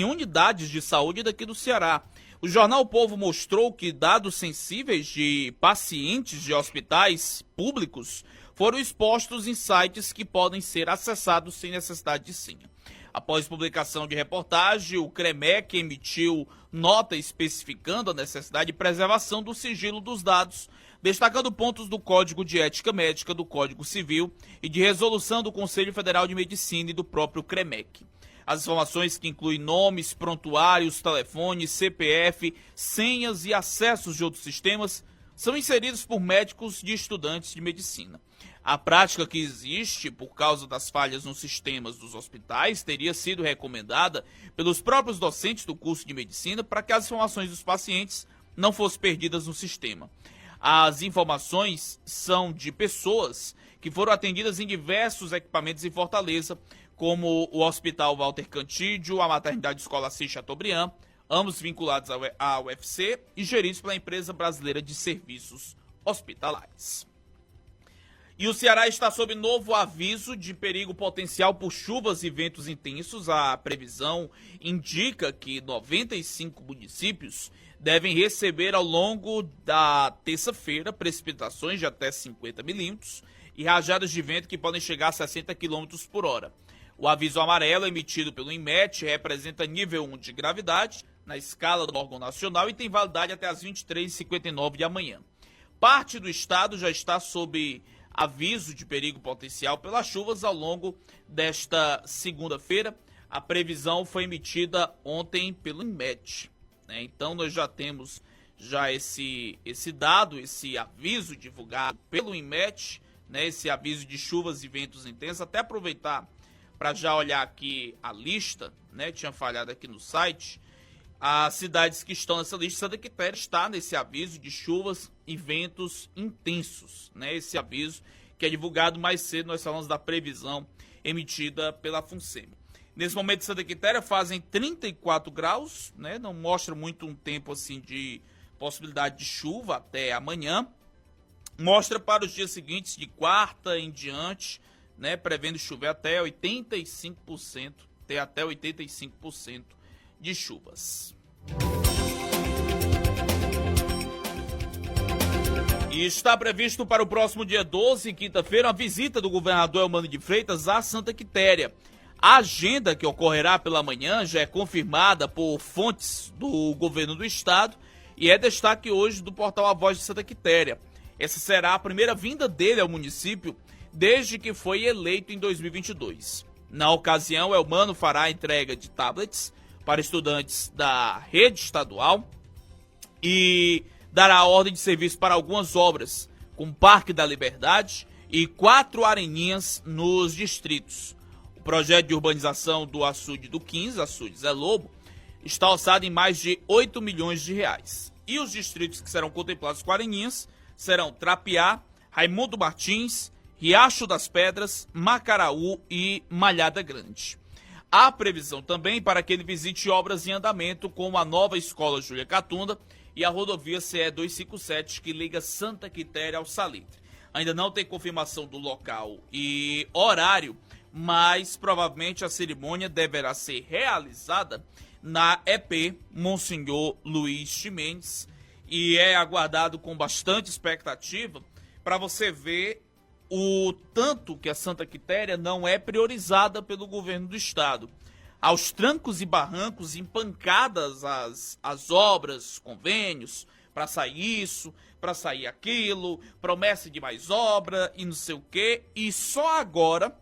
unidades de saúde daqui do Ceará. O jornal O Povo mostrou que dados sensíveis de pacientes de hospitais públicos foram expostos em sites que podem ser acessados sem necessidade de senha. Após publicação de reportagem, o CREMEC emitiu nota especificando a necessidade de preservação do sigilo dos dados, destacando pontos do Código de Ética Médica, do Código Civil e de resolução do Conselho Federal de Medicina e do próprio CREMEC. As informações, que incluem nomes, prontuários, telefones, CPF, senhas e acessos de outros sistemas, são inseridos por médicos e estudantes de medicina. A prática que existe por causa das falhas nos sistemas dos hospitais teria sido recomendada pelos próprios docentes do curso de medicina para que as informações dos pacientes não fossem perdidas no sistema. As informações são de pessoas que foram atendidas em diversos equipamentos em Fortaleza, como o Hospital Walter Cantídio, a Maternidade Escola Assis Chateaubriand, ambos vinculados à UFC e geridos pela Empresa Brasileira de Serviços Hospitalares. E o Ceará está sob novo aviso de perigo potencial por chuvas e ventos intensos. A previsão indica que 95 municípios devem receber ao longo da terça-feira precipitações de até 50 milímetros e rajadas de vento que podem chegar a 60 km por hora. O aviso amarelo emitido pelo INMET representa nível 1 de gravidade na escala do órgão nacional e tem validade até as 23h59 de amanhã. Parte do estado já está sob aviso de perigo potencial pelas chuvas ao longo desta segunda-feira. A previsão foi emitida ontem pelo INMET, né? Então nós já temos esse dado, esse aviso divulgado pelo INMET, né, esse aviso de chuvas e ventos intensos. Até aproveitar para já olhar aqui a lista, né, tinha falhado aqui no site. As cidades que estão nessa lista, Santa Quitéria está nesse aviso de chuvas e ventos intensos, né? Esse aviso que é divulgado mais cedo, nós falamos da previsão emitida pela FUNSEMI. Nesse momento, Santa Quitéria fazem 34 graus, né? Não mostra muito um tempo assim de possibilidade de chuva até amanhã. Mostra para os dias seguintes, de quarta em diante, né? Prevendo chover até 85%, ter até 85% de chuvas. E está previsto para o próximo dia 12, quinta-feira, a visita do governador Eumano de Freitas a Santa Quitéria. A agenda que ocorrerá pela manhã já é confirmada por fontes do governo do estado e é destaque hoje do portal A Voz de Santa Quitéria. Essa será a primeira vinda dele ao município desde que foi eleito em 2022. Na ocasião, Eumano fará a entrega de tablets para estudantes da rede estadual e dará ordem de serviço para algumas obras, como Parque da Liberdade e 4 areninhas nos distritos. O projeto de urbanização do açude do 15, açude Zé Lobo, está orçado em mais de 8 milhões de reais. E os distritos que serão contemplados com areninhas serão Trapiá, Raimundo Martins, Riacho das Pedras, Macaraú e Malhada Grande. Há previsão também para que ele visite obras em andamento, como a nova escola Júlia Catunda e a rodovia CE 257, que liga Santa Quitéria ao Salitre. Ainda não tem confirmação do local e horário, mas provavelmente a cerimônia deverá ser realizada na EP Monsenhor Luiz Chimenez e é aguardado com bastante expectativa para você ver o tanto que a Santa Quitéria não é priorizada pelo governo do estado. Aos trancos e barrancos, empancadas as obras, convênios, para sair isso, para sair aquilo, promessa de mais obra e não sei o quê. E só agora,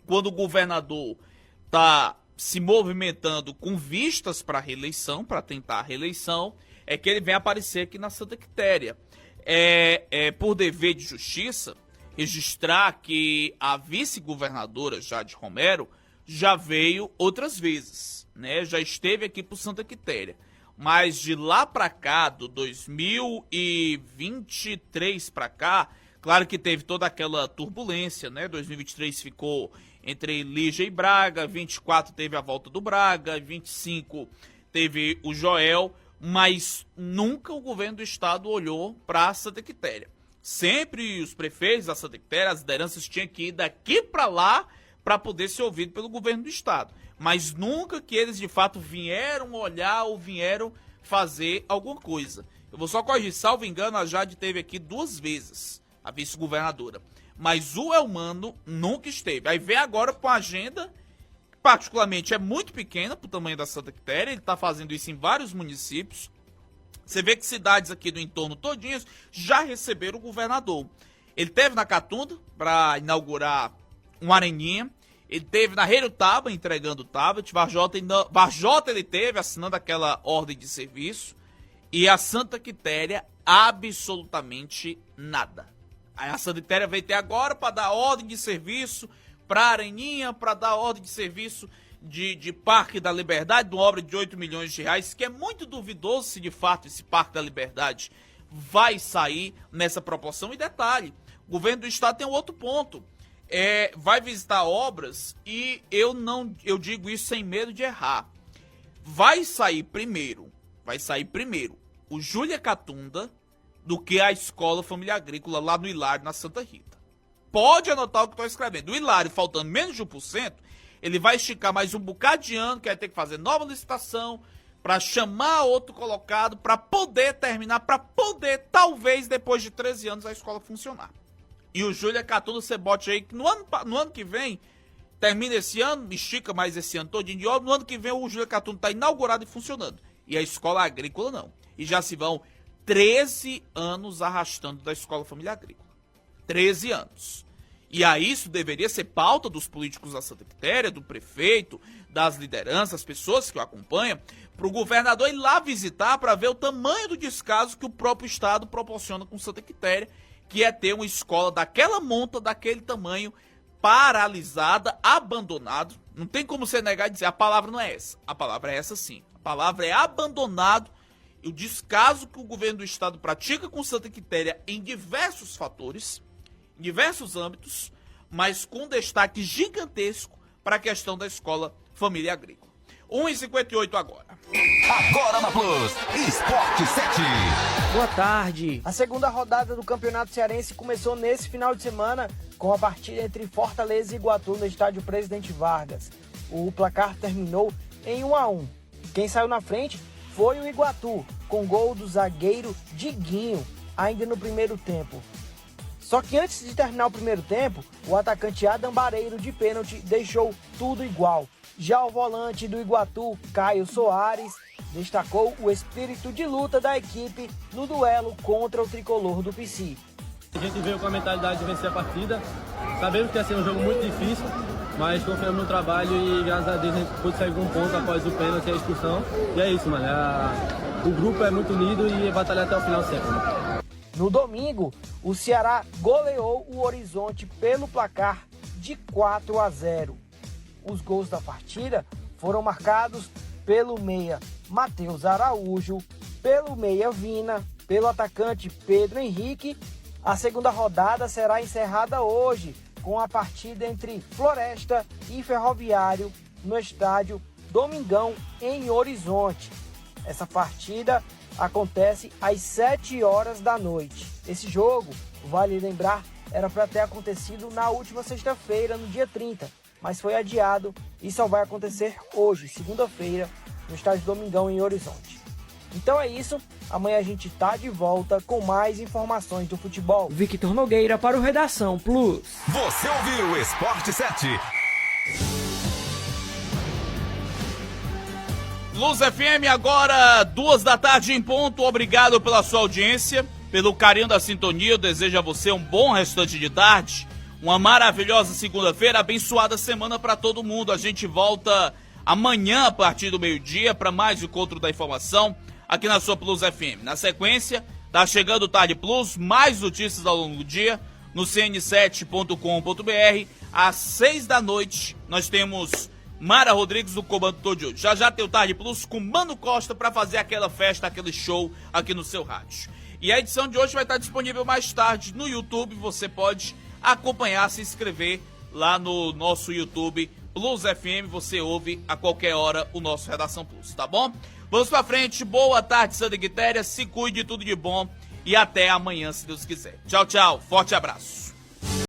quando o governador está se movimentando com vistas para a reeleição, para tentar a reeleição, é que ele vem aparecer aqui na Santa Quitéria. Por dever de justiça, registrar que a vice-governadora Jade Romero já veio outras vezes, né? Já esteve aqui por Santa Quitéria. Mas de lá para cá, do 2023 para cá, claro que teve toda aquela turbulência, né? 2023 ficou entre Lígia e Braga, 24 teve a volta do Braga, 25 teve o Joel, mas nunca o governo do estado olhou para Santa Quitéria. Sempre os prefeitos da Santa Quitéria, as lideranças tinham que ir daqui para lá para poder ser ouvido pelo governo do estado. Mas nunca que eles de fato vieram olhar ou vieram fazer alguma coisa. Eu vou só corrigir, salvo engano, a Jade teve aqui 2 vezes, a vice-governadora. Mas o Eumano nunca esteve. Aí vem agora com a agenda, que particularmente é muito pequena para o tamanho da Santa Quitéria. Ele está fazendo isso em vários municípios. Você vê que cidades aqui do entorno todinhas já receberam o governador. Ele teve na Catunda para inaugurar uma areninha. Ele teve na Reiutaba entregando o tablet. Varjota ele teve assinando aquela ordem de serviço. E a Santa Quitéria absolutamente nada. Aí a Santa Quitéria veio até agora para dar ordem de serviço para a areninha, para dar ordem de serviço de Parque da Liberdade, de uma obra de 8 milhões de reais, que é muito duvidoso se de fato esse Parque da Liberdade vai sair nessa proporção. E detalhe, o governo do estado tem um outro ponto, vai visitar obras e eu digo isso sem medo de errar, vai sair primeiro o Júlia Catunda do que a Escola Família Agrícola lá no Hilário, na Santa Rita. Pode anotar o que estou escrevendo. O Hilário, faltando menos de 1%, ele vai esticar mais um bocado de ano, que vai ter que fazer nova licitação, para chamar outro colocado, para poder terminar, para poder, talvez, depois de 13 anos, a escola funcionar. E o Júlia Catunda, você bote aí, que no ano que vem, termina esse ano, estica mais esse ano todinho de obra, no ano que vem o Júlia Catunda está inaugurado e funcionando. E a escola agrícola não. E já se vão 13 anos arrastando da Escola Família Agrícola. 13 anos. E aí isso deveria ser pauta dos políticos da Santa Quitéria, do prefeito, das lideranças, as pessoas que o acompanham, para o governador ir lá visitar para ver o tamanho do descaso que o próprio estado proporciona com Santa Quitéria, que é ter uma escola daquela monta, daquele tamanho, paralisada, abandonado. Não tem como você negar e dizer, a palavra não é essa. A palavra é essa sim. A palavra é abandonado. E o descaso que o governo do estado pratica com Santa Quitéria em diversos fatores, em diversos âmbitos, mas com destaque gigantesco para a questão da escola Família Agrícola. 1h58 agora. Agora na Plus, Esporte 7. Boa tarde. A segunda rodada do Campeonato Cearense começou nesse final de semana com a partida entre Fortaleza e Iguatu no estádio Presidente Vargas. O placar terminou em 1-1. Quem saiu na frente foi o Iguatu, com gol do zagueiro Diguinho, ainda no primeiro tempo. Só que antes de terminar o primeiro tempo, o atacante Adam Bareiro, de pênalti, deixou tudo igual. Já o volante do Iguatu, Caio Soares, destacou o espírito de luta da equipe no duelo contra o tricolor do PC. A gente veio com a mentalidade de vencer a partida. Sabemos que ia ser um jogo muito difícil, mas confiamos no trabalho e graças a Deus a gente pôde sair com um ponto após o pênalti e a expulsão. E é isso, mano. O grupo é muito unido e batalha até o final sempre. No domingo, o Ceará goleou o Horizonte pelo placar de 4-0. Os gols da partida foram marcados pelo meia Matheus Araújo, pelo meia Vina, pelo atacante Pedro Henrique. A segunda rodada será encerrada hoje com a partida entre Floresta e Ferroviário no estádio Domingão, em Horizonte. Essa partida acontece às 7 horas da noite. Esse jogo, vale lembrar, era para ter acontecido na última sexta-feira, no dia 30, mas foi adiado e só vai acontecer hoje, segunda-feira, no estádio Domingão, em Horizonte. Então é isso, amanhã a gente tá de volta com mais informações do futebol. Victor Nogueira para o Redação Plus. Você ouviu Esporte 7. Plus FM agora, 14h em ponto. Obrigado pela sua audiência, pelo carinho da sintonia. Eu desejo a você um bom restante de tarde, uma maravilhosa segunda-feira, abençoada semana para todo mundo. A gente volta amanhã a partir do meio-dia para mais o Encontro da Informação aqui na sua Plus FM. Na sequência, tá chegando o Tarde Plus, mais notícias ao longo do dia no cn7.com.br. Às 6 da noite nós temos Mara Rodrigues do Comando Todo de Hoje. Já já tem o Tarde Plus com Mano Costa para fazer aquela festa, aquele show aqui no seu rádio. E a edição de hoje vai estar disponível mais tarde no YouTube. Você pode acompanhar, se inscrever lá no nosso YouTube Plus FM. Você ouve a qualquer hora o nosso Redação Plus, tá bom? Vamos pra frente. Boa tarde, Santa Quitéria. Se cuide, tudo de bom. E até amanhã, se Deus quiser. Tchau, tchau. Forte abraço.